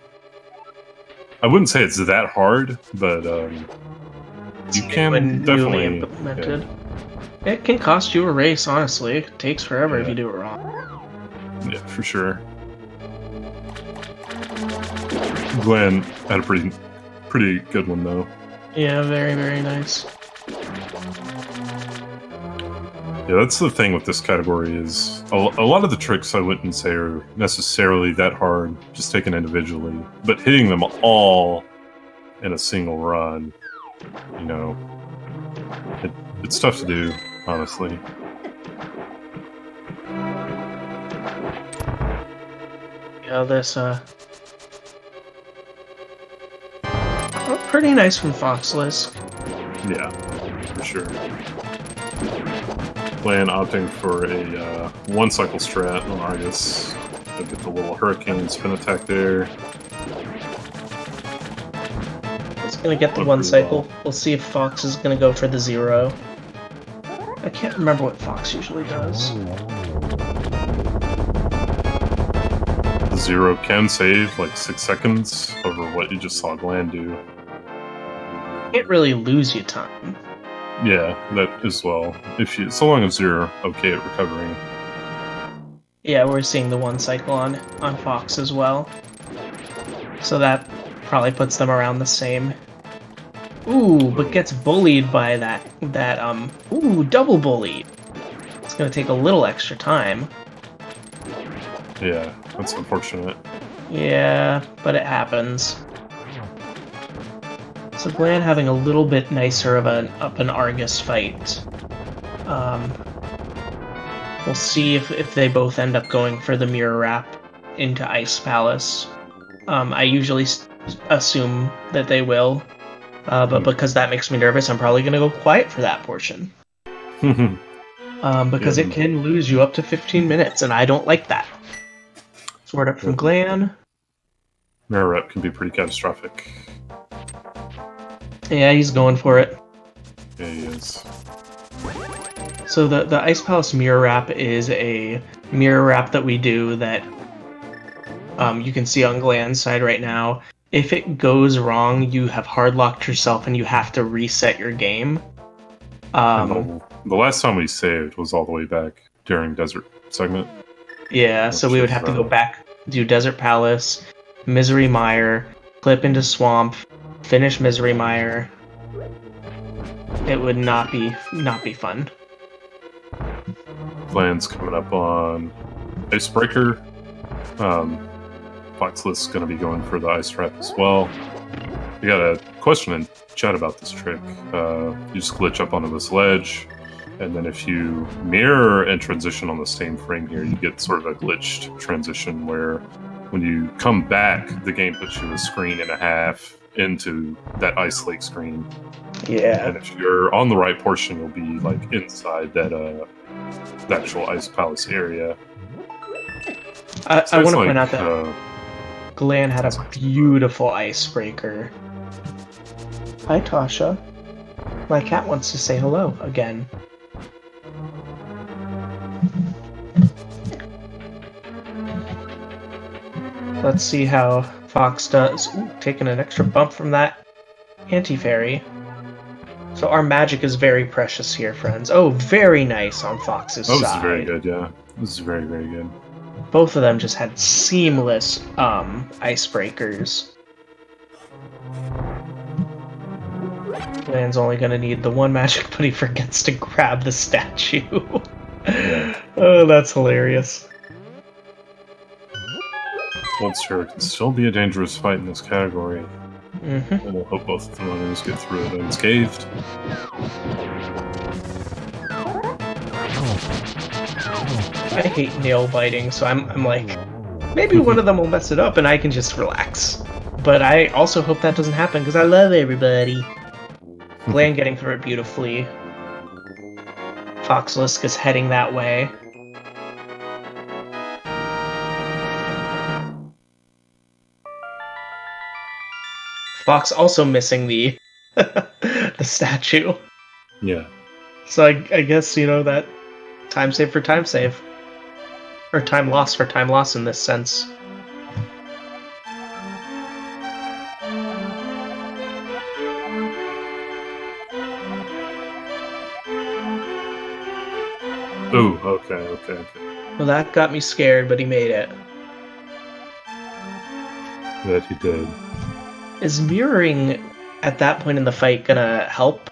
I wouldn't say it's that hard, but you can definitely implemented. Yeah. It can cost you a race, honestly. It takes forever if you do it wrong. Yeah, for sure. Glan had a pretty good one, though. Yeah, very, very nice. Yeah, that's the thing with this category is a lot of the tricks I wouldn't say are necessarily that hard, just taken individually, but hitting them all in a single run, you know, it's tough to do, honestly. Yeah, this, pretty nice from FoxLisk. Yeah, for sure. Glan opting for a one-cycle strat on Argus. They'll get the little hurricane spin attack there. It's gonna get the one cycle. We'll see if Fox is gonna go for the 0. I can't remember what Fox usually does. The 0 can save like 6 seconds over what you just saw Glan do. Can't really lose you time. Yeah, that as well. So long as you're okay at recovering. Yeah, we're seeing the one cycle on Fox as well. So that probably puts them around the same. Ooh, but gets bullied by that ooh, double bullied. It's gonna take a little extra time. Yeah, that's unfortunate. Yeah, but it happens. So Glan having a little bit nicer of an Argus fight. We'll see if they both end up going for the mirror wrap into Ice Palace. I usually assume that they will, but because that makes me nervous, I'm probably going to go quiet for that portion. Because it can lose you up to 15 minutes, and I don't like that. Sword up from Glan. Mirror rep can be pretty catastrophic. Yeah, he's going for it. Yeah, he is. So the Ice Palace mirror wrap is a mirror wrap that we do that you can see on Glan's side right now. If it goes wrong, you have hard locked yourself and you have to reset your game. The last time we saved was all the way back during Desert segment. Yeah, so we would have to go back, do Desert Palace, Misery Mire, clip into Swamp, finish Misery Mire. It would not be fun. Glan's coming up on Icebreaker. FoxLisk's going to be going for the Ice Wrap as well. We got a question in chat about this trick. You just glitch up onto this ledge, and then if you mirror and transition on the same frame here, you get sort of a glitched transition where when you come back, the game puts you a screen and a half into that Ice Lake screen. Yeah. And if you're on the right portion, you'll be like inside that the actual Ice Palace area. I want to point out that Glan had a beautiful icebreaker. Hi, Tasha. My cat wants to say hello again. Let's see how Fox does. Ooh, taking an extra bump from that anti-fairy. So our magic is very precious here, friends. Oh, very nice on Fox's side. Oh, this is very good, yeah. This is very, very good. Both of them just had seamless icebreakers. Glan's only gonna need the one magic, but he forgets to grab the statue. Oh, that's hilarious. Vulture can still be a dangerous fight in this category. Mm-hmm. And we'll hope both of the runners get through it unscathed. I hate nail biting, so I'm like, maybe one of them will mess it up and I can just relax. But I also hope that doesn't happen because I love everybody. Glan getting through it beautifully. FoxLisk is heading that way. Fox also missing the the statue. Yeah. So I guess, you know, that time save for time save. Or time loss for time loss in this sense. Ooh, okay. Well, that got me scared, but he made it. That he did. Is mirroring at that point in the fight gonna help?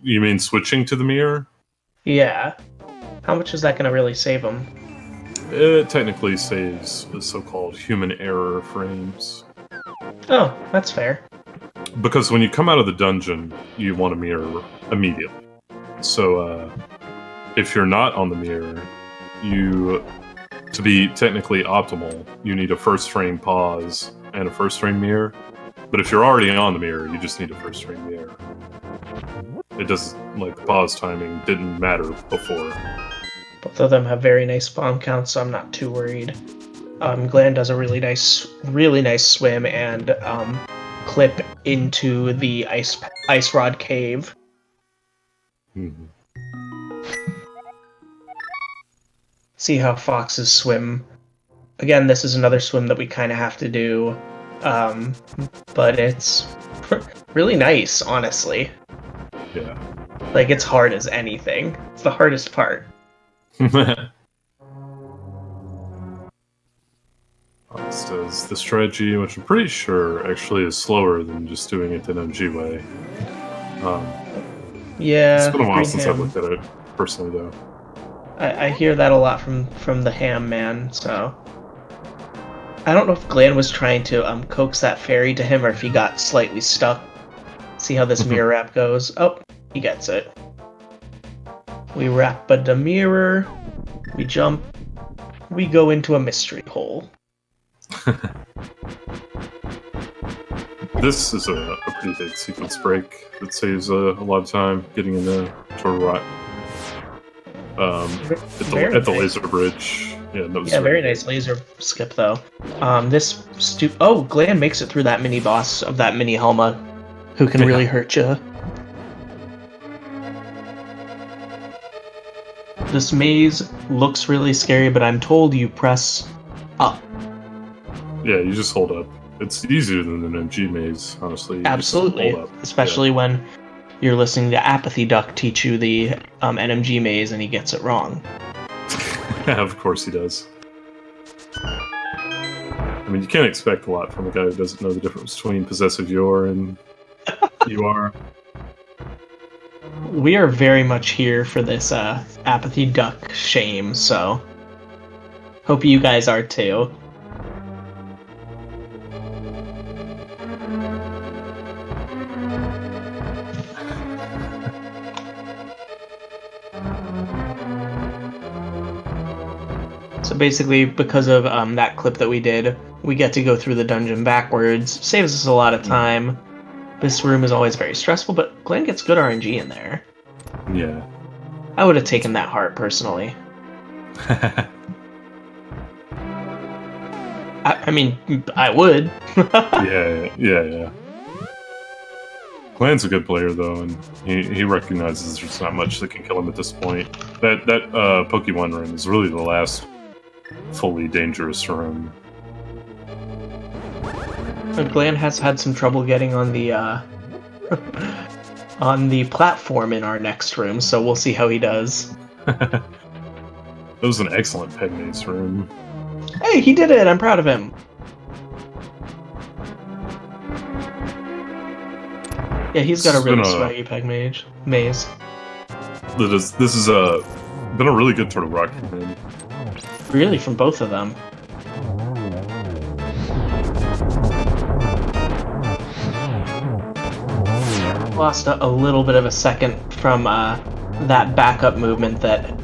You mean switching to the mirror? Yeah. How much is that gonna really save him? It technically saves the so-called human error frames. Oh, that's fair. Because when you come out of the dungeon, you want to mirror immediately. So, if you're not on the mirror, to be technically optimal, you need a first frame pause and a first frame mirror. But if you're already on the mirror, you just need a first frame mirror. It doesn't, like, the pause timing didn't matter before. Both of them have very nice bomb counts, so I'm not too worried. Glan does a really nice swim and clip into the ice rod cave. Mm-hmm. See how foxes swim. Again, this is another swim that we kind of have to do, but it's really nice, honestly. Yeah. Like, it's hard as anything. It's the hardest part. Fox does the strategy, which I'm pretty sure actually is slower than just doing it the MG way. Yeah. It's been a while since I've looked at it personally, though. I hear that a lot from the ham man, so... I don't know if Glan was trying to coax that fairy to him or if he got slightly stuck. See how this mirror wrap goes. Oh, he gets it. We wrap the mirror, we jump, we go into a mystery hole. This is a pretty big sequence break that saves a lot of time getting in the Turtle Rock. At the laser bridge. Yeah, very nice laser skip though. Oh, Glan makes it through that mini boss of that mini Helma, who can really hurt you. This maze looks really scary, but I'm told you press up. Yeah, you just hold up. It's easier than an MG maze, honestly. Absolutely, especially when you're listening to Apathy Duck teach you the NMG maze and he gets it wrong. Of course he does. I mean, you can't expect a lot from a guy who doesn't know the difference between Possessive Yor and UR. We are very much here for this Apathy Duck shame, so hope you guys are too. So basically, because of that clip that we did, we get to go through the dungeon backwards. Saves us a lot of time. This room is always very stressful, but Glan gets good RNG in there. Yeah. I would have taken that heart, personally. I mean, I would. Yeah. Glan's a good player, though, and he recognizes there's not much that can kill him at this point. That Pokemon room is really the last fully dangerous room. Glan has had some trouble getting on the on the platform in our next room, so we'll see how he does. That was an excellent peg maze room. Hey, he did it! I'm proud of him. Yeah, he's got a really swaggy peg maze. This has been a really good Turtle Rock from him. Really, from both of them. Lost a little bit of a second from that backup movement that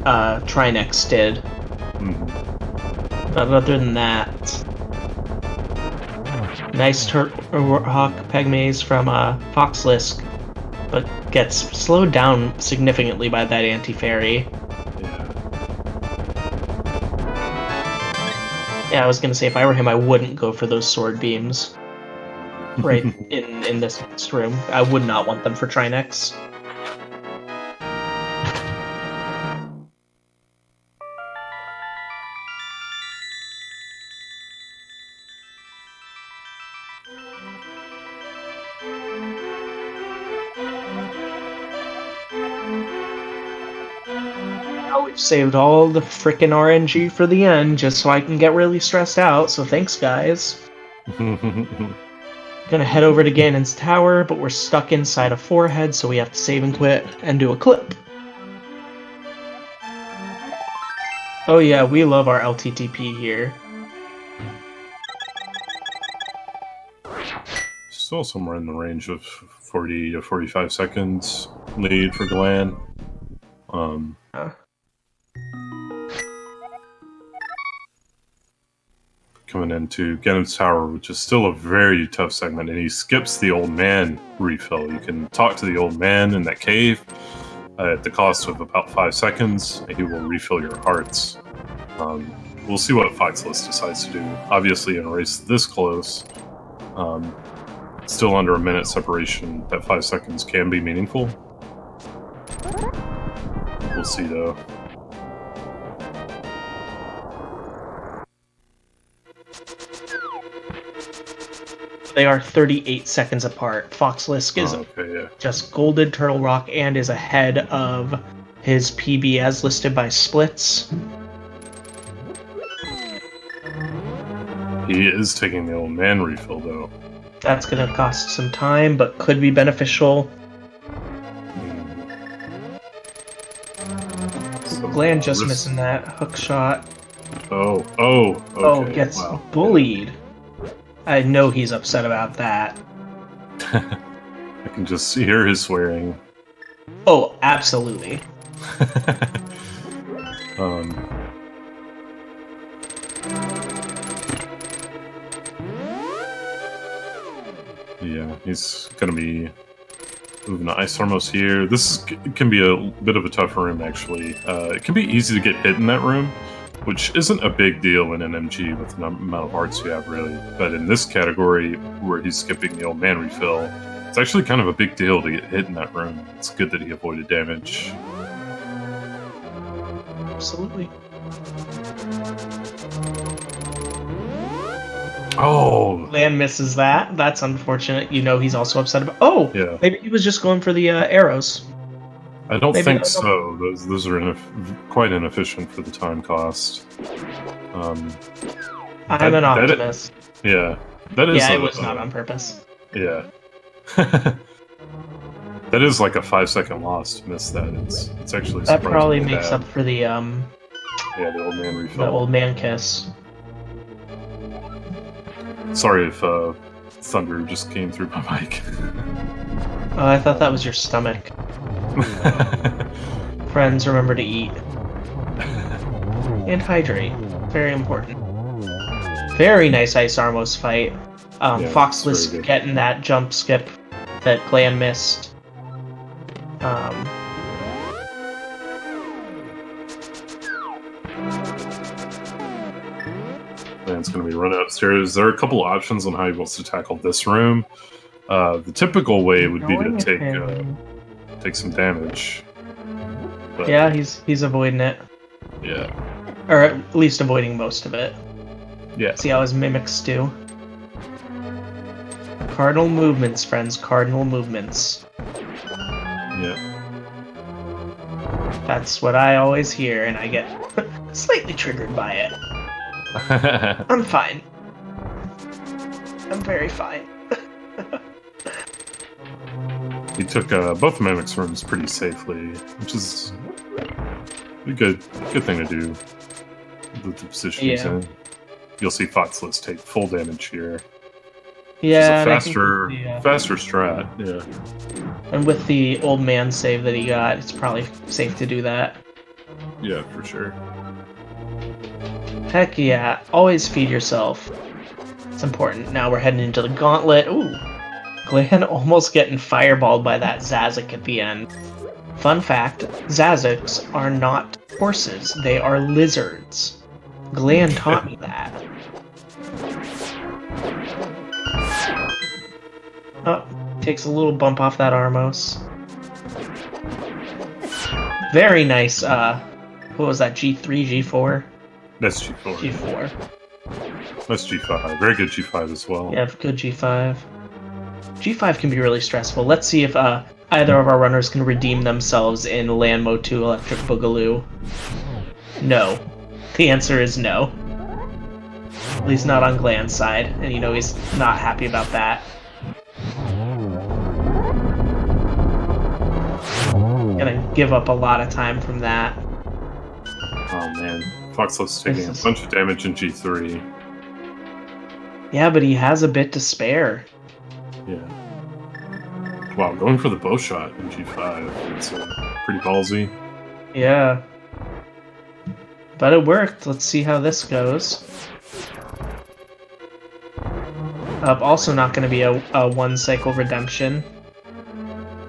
Trinex did. But other than that, nice Hawk peg maze from FoxLisk, but gets slowed down significantly by that anti-fairy. Yeah, I was gonna say, if I were him, I wouldn't go for those sword beams. Right in this next room. I would not want them for Trinex. Now we've saved all the frickin' RNG for the end, just so I can get really stressed out, so thanks, guys. Gonna head over to Ganon's tower, but we're stuck inside a forehead, so we have to save and quit and do a clip. Oh yeah, we love our ALttP here. Still somewhere in the range of 40 to 45 seconds lead for Glan. coming into Ganon's Tower, which is still a very tough segment, and he skips the old man refill. You can talk to the old man in that cave at the cost of about 5 seconds, and he will refill your hearts. We'll see what FoxLisk decides to do. Obviously, in a race this close, still under a minute separation, that 5 seconds can be meaningful. We'll see, though. They are 38 seconds apart. FoxLisk is just Golden Turtle Rock and is ahead of his PB as listed by splits. He is taking the old man refill, though. That's going to cost some time, but could be beneficial. Glan just missing that hook shot. Okay. Gets bullied. I know he's upset about that. I can just hear his swearing. Oh, absolutely. Yeah, he's gonna be moving to Ice Armos here. This can be a bit of a tough room, actually. It can be easy to get hit in that room, which isn't a big deal in an MG with the amount of hearts you have, really. But in this category, where he's skipping the old man refill, it's actually kind of a big deal to get hit in that room. It's good that he avoided damage. Absolutely. Oh! Glan misses that. That's unfortunate. You know he's also upset about... Oh! Yeah. Maybe he was just going for the arrows. I don't think so. Those are quite inefficient for the time cost. I'm an optimist. That is. Yeah, it was not on purpose. Yeah. That is like a 5-second loss to miss that. It's actually that probably makes bad. up for the the old man refill. the old man kiss. Sorry if thunder just came through my mic. Oh, I thought that was your stomach. Friends, remember to eat. And hydrate. Very important. Very nice Ice Armos fight. FoxLisk getting that jump skip that Glan missed. Glan's going to be running upstairs. There are a couple of options on how he wants to tackle this room. The typical way would be to take some damage. But, yeah, he's avoiding it. Yeah. Or at least avoiding most of it. Yeah. See how his mimics do. Cardinal movements, friends. Cardinal movements. Yeah. That's what I always hear, and I get slightly triggered by it. I'm fine. I'm very fine. He took both mimics rooms pretty safely, which is a good thing to do. The position he's in. You'll see FoxLisk take full damage here. Yeah, it's a faster strat. Yeah. And with the old man save that he got, it's probably safe to do that. Yeah, for sure. Heck yeah! Always feed yourself. It's important. Now we're heading into the gauntlet. Ooh. Glan almost getting fireballed by that Zazik at the end. Fun fact, Zaziks are not horses, they are lizards. Glan taught me that. Oh, takes a little bump off that Armos. Very nice, what was that, G3, G4? That's G4. G4. That's G5. Very good G5 as well. Yeah, good G5. G5 can be really stressful. Let's see if either of our runners can redeem themselves in Land Mode 2 Electric Boogaloo. No. The answer is no. At least not on Glan's side, and you know he's not happy about that. Gonna give up a lot of time from that. Oh man. FoxLisk's taking a bunch of damage in G3. Yeah, but he has a bit to spare. Yeah. Wow, going for the bow shot in G5. It's pretty ballsy. Yeah. But it worked. Let's see how this goes. Also not going to be a one-cycle redemption.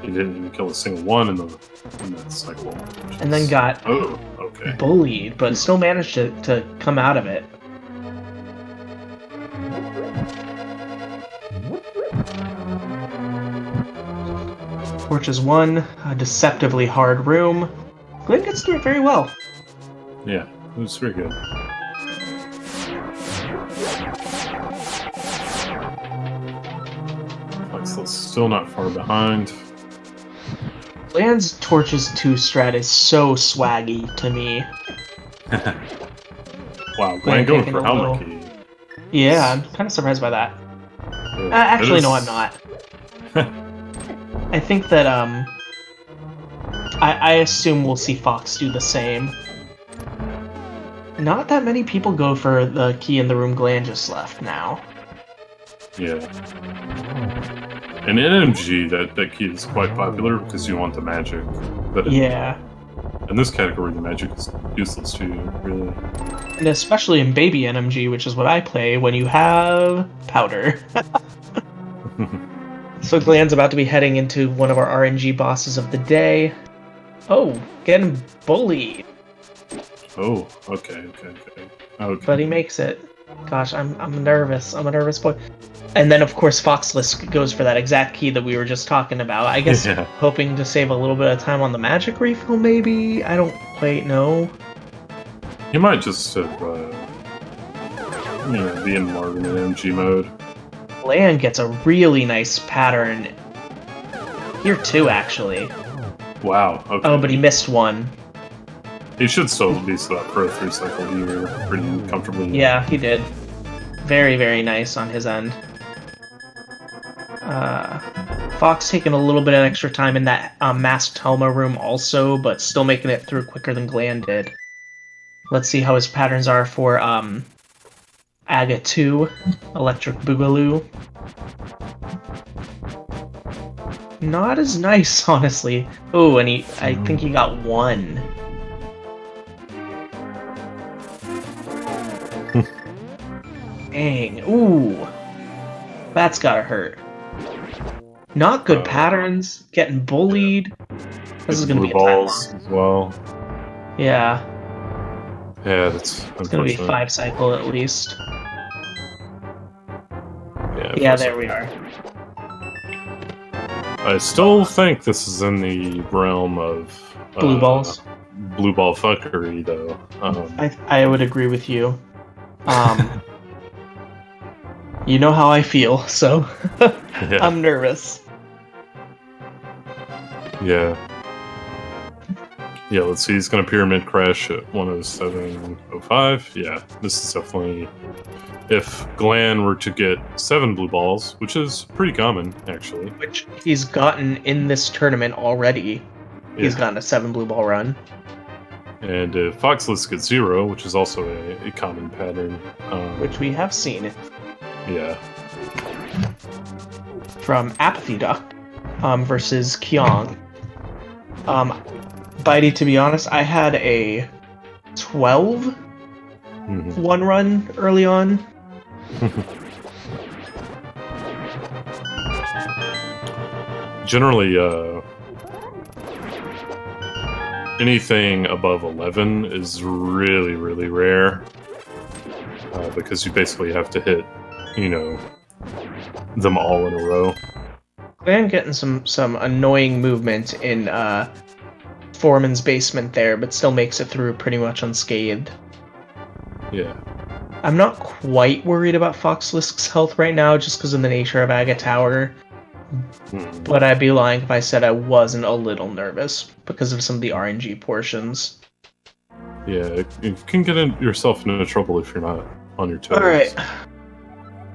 He didn't even kill a single one in that cycle. And then got bullied, but still managed to come out of it. Torches 1, a deceptively hard room. Glan gets through it very well. Yeah, it was very good. FoxLisk still not far behind. Glan's Torches 2 strat is so swaggy to me. Wow, Glan going for helmet key. Yeah, I'm kind of surprised by that. Actually, no, I'm not. I think that, I assume we'll see Fox do the same. Not that many people go for the key in the room Glan just left now. Yeah. In RMG, that key is quite popular because you want the magic. But yeah. In this category, the magic is useless to you, really. And especially in baby NMG, which is what I play, when you have powder. So Glan's about to be heading into one of our RNG bosses of the day. Oh, getting bullied. Oh, okay. But he makes it. Gosh, I'm nervous. I'm a nervous boy. And then, of course, FoxLisk goes for that exact key that we were just talking about. I guess hoping to save a little bit of time on the magic refill, maybe? I don't quite know. You might just have, be in more of an MG mode. Glan gets a really nice pattern here, too, actually. Wow, okay. Oh, but he missed one. He should still be set up for a 3-cycle here pretty comfortably. Yeah, he did. Very, very nice on his end. Fox taking a little bit of extra time in that masked Helma room also, but still making it through quicker than Glan did. Let's see how his patterns are for Aga 2, Electric Boogaloo. Not as nice, honestly. Oh, and I think he got one. Dang. Ooh. That's gotta hurt. Not good patterns. Getting bullied. This is gonna be a balls as well. Yeah. Yeah, that's it's gonna be 5-cycle at least. Yeah, there we are. I still think this is in the realm of blue balls. Blue ball fuckery, though. I would agree with you. You know how I feel, so I'm nervous. Yeah. Yeah, let's see. He's going to pyramid crash at 107.05. Yeah, this is definitely... If Glan were to get 7 blue balls, which is pretty common, actually. Which he's gotten in this tournament already. Yeah. He's gotten a 7 blue ball run. And if FoxLisk gets 0, which is also a common pattern. Which we have seen. Yeah. From Apathy Duck versus Kyong. Bitey, to be honest, I had a 12 one run early on. Generally, anything above 11 is really, really rare. Because you basically have to hit, them all in a row. Glan getting some annoying movement in Foreman's basement there, but still makes it through pretty much unscathed. Yeah. I'm not quite worried about FoxLisk's health right now, just because of the nature of Aga Tower. But I'd be lying if I said I wasn't a little nervous because of some of the RNG portions. Yeah, you can get yourself into trouble if you're not on your toes. Alright.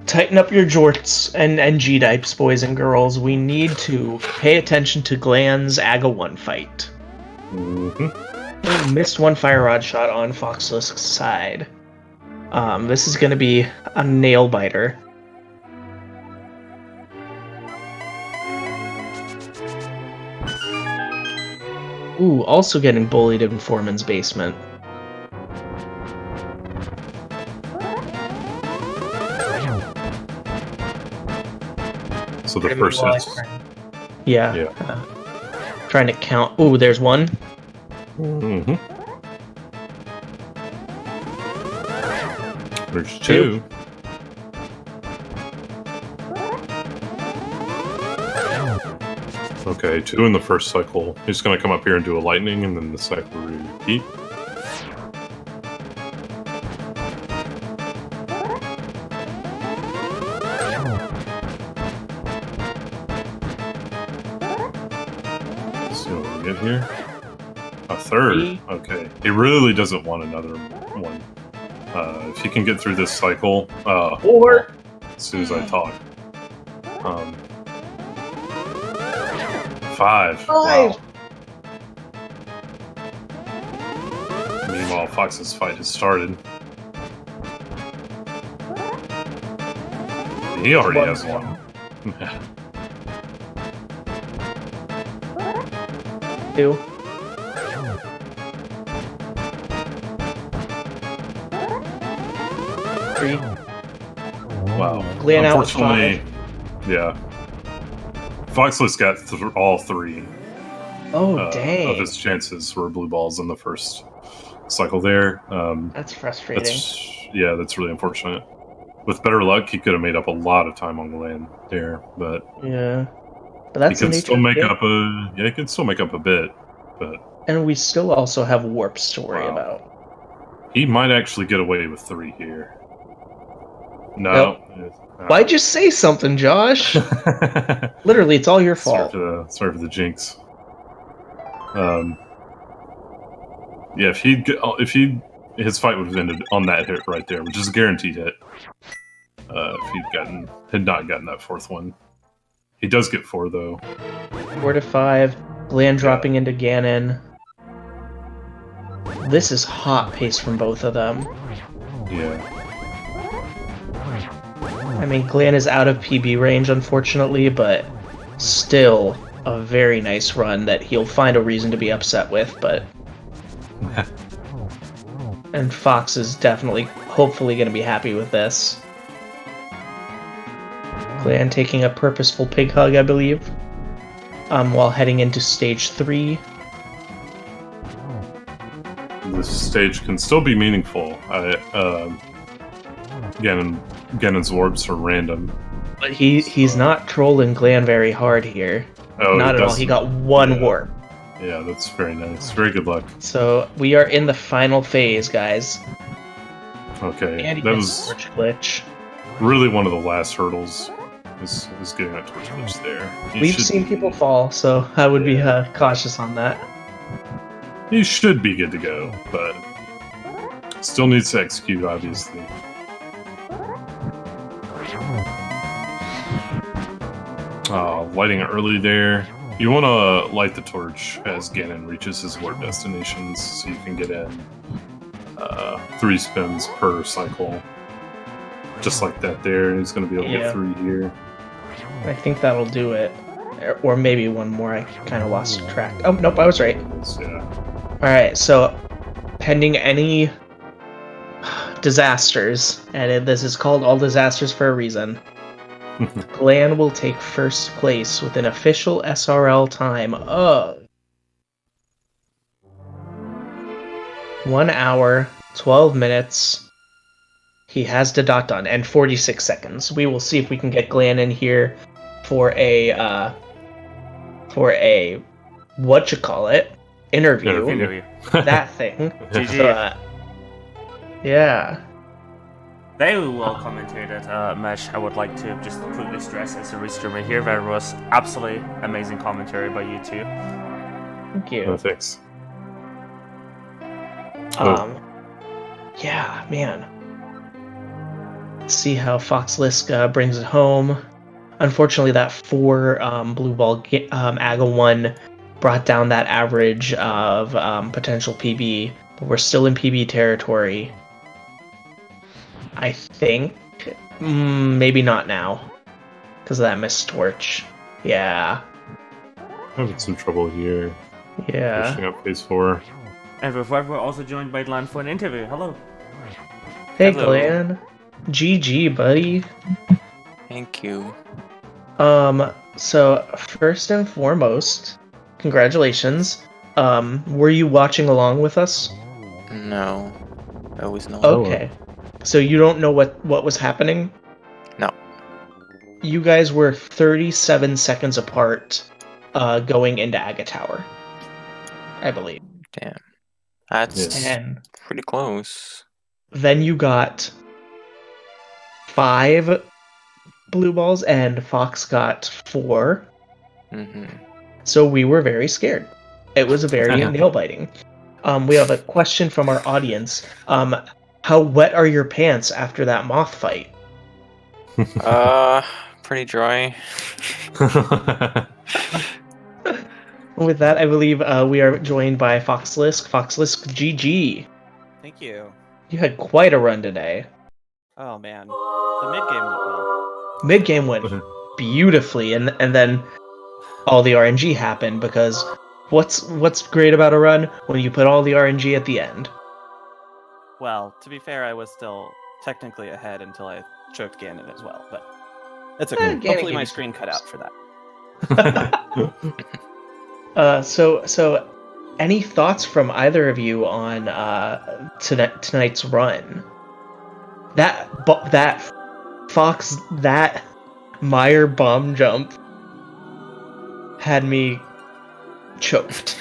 Tighten up your jorts and G-dipes, boys and girls. We need to pay attention to Glan's Aga 1 fight. Missed one fire rod shot on FoxLisk's side. This is going to be a nail biter. Ooh, also getting bullied in Foreman's basement. So the Give me first while I is try. Yeah. Yeah. Trying to count. Oh, there's one. Mm-hmm. There's two. Okay, two in the first cycle. He's gonna come up here and do a lightning, and then the cycle will repeat. See what we get here. A third. Three. Okay. He really doesn't want another one. If he can get through this cycle, Four. as soon as I talk. 5. Wow. Meanwhile, Fox's fight has started. He already has one. 2. Three. Wow. Glan out with Unfortunately, yeah. FoxLisk got all 3 Oh, dang. of his chances were blue balls in the first cycle there. That's frustrating. That's really unfortunate. With better luck, he could have made up a lot of time on Glan there, but Yeah. But that's he can the still nature make of it. he can still make up a bit, but And we still also have warps to worry Wow. about. he might actually get away with 3 here. No. Why'd you say something, Josh? Literally, it's all your Sorry fault. for the jinx. Yeah, his fight would have ended on that hit right there, which is a guaranteed hit. If had not gotten that 4th one. He does get 4 though. 4 to 5. Glan dropping into Ganon. This is hot pace from both of them. Yeah. I mean, Glan is out of PB range, unfortunately, but still a very nice run that he'll find a reason to be upset with, but... And Fox is definitely, hopefully, going to be happy with this. Glan taking a purposeful pig hug, I believe, while heading into stage 3. This stage can still be meaningful. Ganon's warps are random. But he's not trolling Glan very hard here. Oh, Not at all. He got one warp. Yeah, that's very nice. Very good luck. So we are in the final phase, guys. Okay, And he that gets was torch glitch. really one of the last hurdles. Is getting that torch glitch there. We've seen people fall, so I would be cautious on that. He should be good to go, but still needs to execute, obviously. Lighting early there. You want to light the torch as Ganon reaches his warp destinations, so you can get in 3 spins per cycle. Just like that there. He's going to be able to get 3 here. I think that'll do it. Or maybe one more. I kind of lost track. Oh, nope, I was right. Yeah. Alright, so pending any disasters, and this is called All Disasters for a reason, Glan will take first place with an official SRL time of 1 hour, 12 minutes. He has the dot done, and 46 seconds. We will see if we can get Glan in here for a whatchamacallit interview. That thing. GG. Yeah. Very well commentated match. I would like to just quickly stress as a restreamer here, there was absolutely amazing commentary by you two. Thank you. No, thanks. Yeah, man. Let's see how FoxLisk brings it home. Unfortunately, that 4 blue ball AGA 1 brought down that average of potential PB, but we're still in PB territory. I think maybe not now because of that missed torch. Yeah. Having some trouble here. Yeah. Pushing up phase 4. And with that, we're also joined by Glan for an interview. Hello. Hey, Hello. Glan. GG, buddy. Thank you. So first and foremost, congratulations. Were you watching along with us? No, I was not. Okay. So you don't know what was happening? No. You guys were 37 seconds apart going into Aga Tower, I believe. Damn. That's And pretty close. then you got 5 blue balls and Fox got 4. Mm-hmm. So we were very scared. It was very nail-biting. We have a question from our audience. How wet are your pants after that moth fight? Pretty dry. With that, I believe we are joined by FoxLisk. FoxLisk GG. Thank you. You had quite a run today. Oh man, the mid game went well. Mid game went beautifully, and then all the RNG happened because what's great about a run when you put all the RNG at the end? Well, to be fair, I was still technically ahead until I choked Ganon as well, but it's okay. Ganon Hopefully gave my you screen cut out for that. So any thoughts from either of you on tonight's run? That Fox, that Meyer bomb jump had me choked.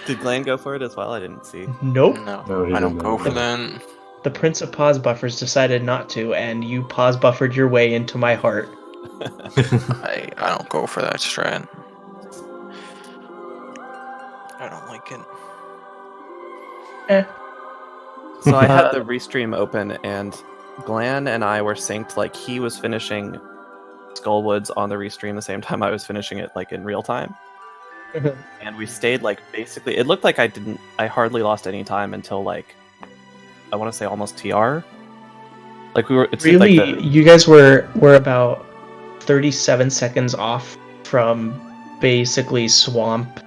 Did Glan go for it as well? I didn't see. Nope. No, he I don't didn't go know. for that. The Prince of Pause buffers decided not to, and you pause buffered your way into my heart. I don't go for that strat. I don't like it. So I had the restream open, and Glan and I were synced. Like he was finishing Skullwoods on the restream the same time I was finishing it, like in real time. And we stayed like basically. It looked like I hardly lost any time until like I want to say almost TR. Like we were. It seemed Really, like you guys were about 37 seconds off from basically swamp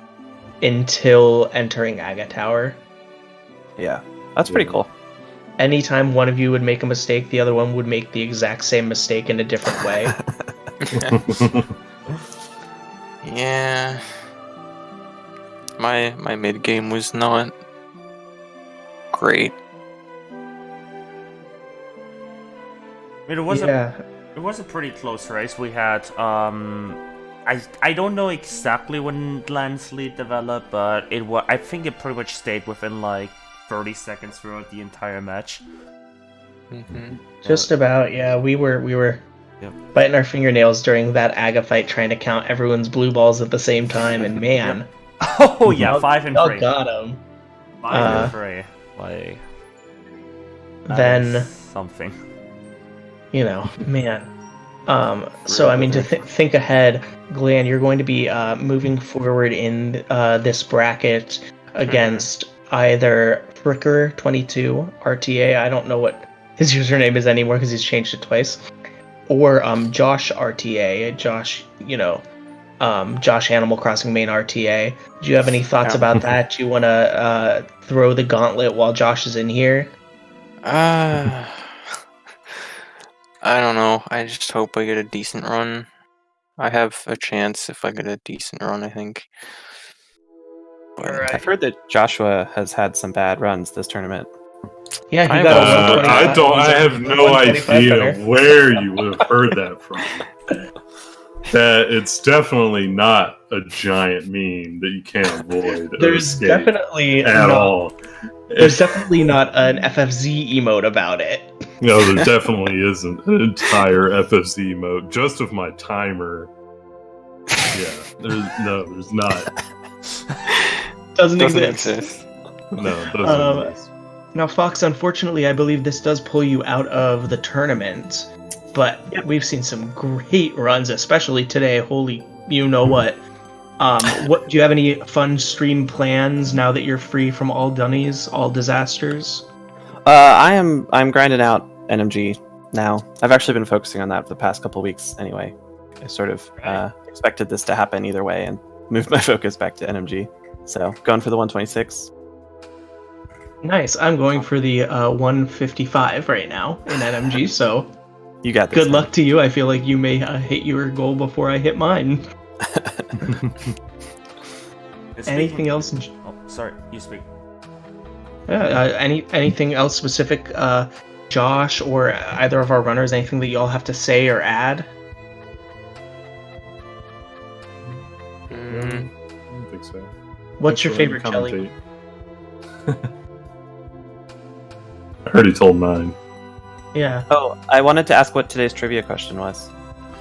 until entering Aga Tower. yeah, that's pretty cool. Anytime one of you would make a mistake, the other one would make the exact same mistake in a different way. Yeah. My mid game was not great. I mean, it was a pretty close race. We had I don't know exactly when Glan's lead developed, but I think it pretty much stayed within like 30 seconds throughout the entire match. Mm-hmm. Just about, yeah. We were Yep. biting our fingernails during that Aga fight, trying to count everyone's blue balls at the same time, and man, Oh yeah, 5 and y'all 3. got him. 5 and 3. Like that Then is something. you know, man. So I mean, to think ahead, Glan, you're going to be moving forward in this bracket against either Fricker22 RTA. I don't know what his username is anymore because he's changed it twice. Or Josh RTA. Josh, Josh Animal Crossing main RTA. Do you have any thoughts about that? Do you want to throw the gauntlet while Josh is in here? I don't know. I just hope I get a decent run. I have a chance if I get a decent run, I think. But Alright. I've heard that Joshua has had some bad runs this tournament. Yeah, he I got a have- 125. I have no 125 idea winner. where you would have heard that from. That it's definitely not a giant meme that you can't avoid. or There's escape definitely at not, all. There's definitely not an FFZ emote about it. No, there definitely isn't an entire FFC mode just of my timer. Yeah, there's not. Doesn't doesn't exist. exist. No, it doesn't exist. Now, Fox, unfortunately, I believe this does pull you out of the tournament, but we've seen some great runs, especially today. Holy, you know what? What do you have any fun stream plans now that you're free from all dunnies, all disasters? I'm grinding out NMG now. I've actually been focusing on that for the past couple weeks anyway. I sort of expected this to happen either way and moved my focus back to NMG. So going for the 126. Nice. I'm going for the 155 right now in NMG, so You got this. Good man. luck to you. I feel like you may hit your goal before I hit mine. Anything else? Oh, sorry, you speak. Anything else specific, Josh or either of our runners? Anything that you all have to say or add? I don't think so. What's your Thanks for favorite letting me jelly? commentate. I already told mine. Yeah. Oh, I wanted to ask what today's trivia question was.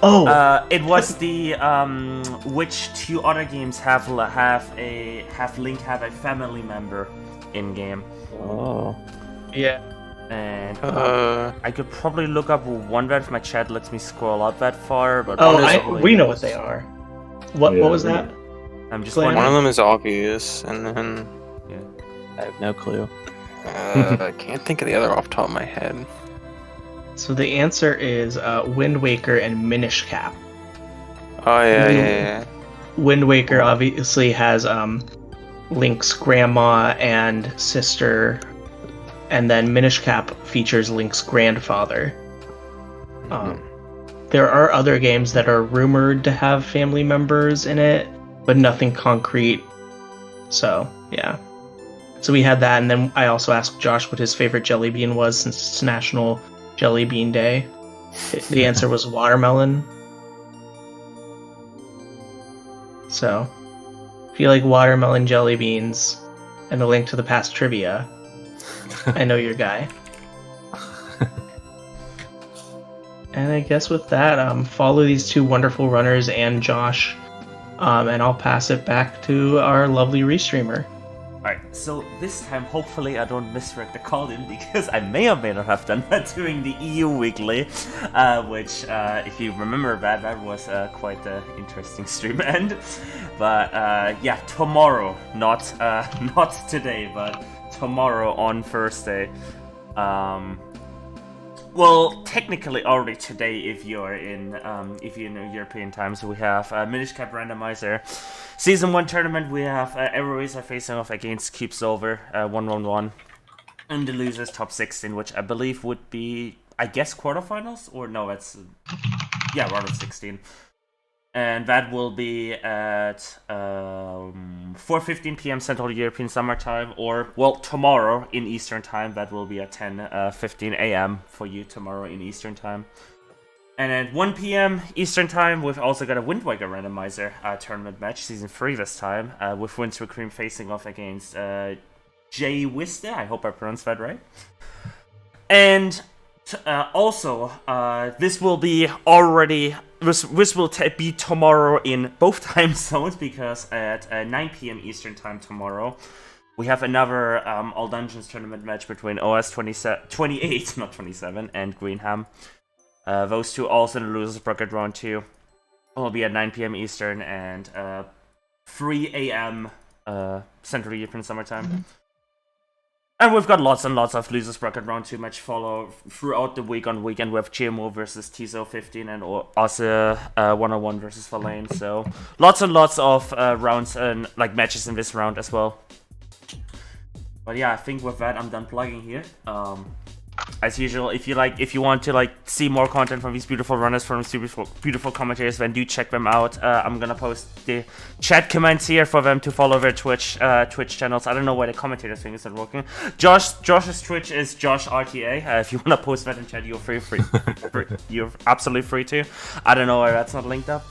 Oh, It was the which two other games have a family member in game, Oh. yeah. and I I could probably look up one that if my chat lets me scroll up that far. But Oh, one is only- we know what they are. What Yeah, was we that? know. I'm just Glan. wondering. one of them is obvious, and then I have no clue. I can't think of the other off the top of my head. So the answer is Wind Waker and Minish Cap. Oh yeah. Wind Waker obviously has Link's grandma and sister, and then Minish Cap features Link's grandfather. There are other games that are rumored to have family members in it, but nothing concrete. So, yeah. So we had that, and then I also asked Josh what his favorite jelly bean was since it's National Jelly Bean Day. The answer was watermelon. So, if you like watermelon jelly beans and a link to the past trivia, I know your guy. And I guess with that, follow these two wonderful runners and Josh, and I'll pass it back to our lovely restreamer. Alright, so this time hopefully I don't misdirect the call-in because I may or may not have done that during the EU Weekly, which, if you remember that was quite an interesting stream end. But yeah, tomorrow, not today, but tomorrow on Thursday. Well, technically already today if you're in European time. So we have Minish Cap Randomizer Season 1 tournament. We have every race are facing off against Cube Silver 1-1-1, and the losers top 16, which I believe would be, I guess, quarterfinals, or no, it's round of 16. And that will be at 4:15 p.m. Central European Summer Time, or, well, tomorrow in Eastern Time. That will be at 10:15 a.m. for you tomorrow in Eastern Time. And at 1 p.m. Eastern Time, we've also got a Wind Waker Randomizer tournament match, Season 3 this time, with Winter Cream facing off against Jay Wiste. I hope I pronounced that right. And also, this will be already... This will be tomorrow in both time zones, because at 9 p.m. Eastern Time tomorrow, we have another All Dungeons tournament match between OS 28, not 27, and Greenham. Those two also in the losers bracket round 2 will be at 9 p.m. Eastern and 3 a.m. Central European Summertime. And we've got lots and lots of losers bracket round 2 match follow throughout the week on weekend. We have GMO versus Tizo 15 and also 101 versus Verlaine. So lots and lots of rounds and like matches in this round as well. But yeah, I think with that I'm done plugging here. As usual, if you want to see more content from these beautiful runners, from these beautiful commentators, then do check them out. I'm gonna post the chat comments here for them to follow their Twitch channels. I don't know why the commentator thing isn't working. Josh's Twitch is Josh RTA. If you wanna post that in chat, you're free. You're absolutely free to. I don't know why that's not linked up.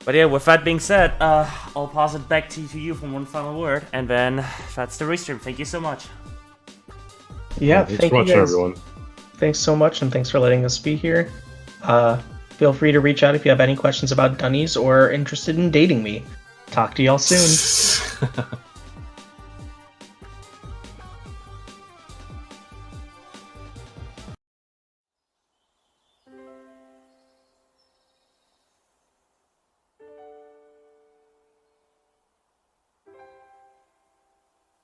But yeah, with that being said, I'll pass it back to you for one final word, and then that's the restream. Thank you so much. Yeah, Thanks thank for you watching, guys. everyone. Thanks so much, and thanks for letting us be here. Feel free to reach out if you have any questions about Dunnies or interested in dating me. Talk to y'all soon.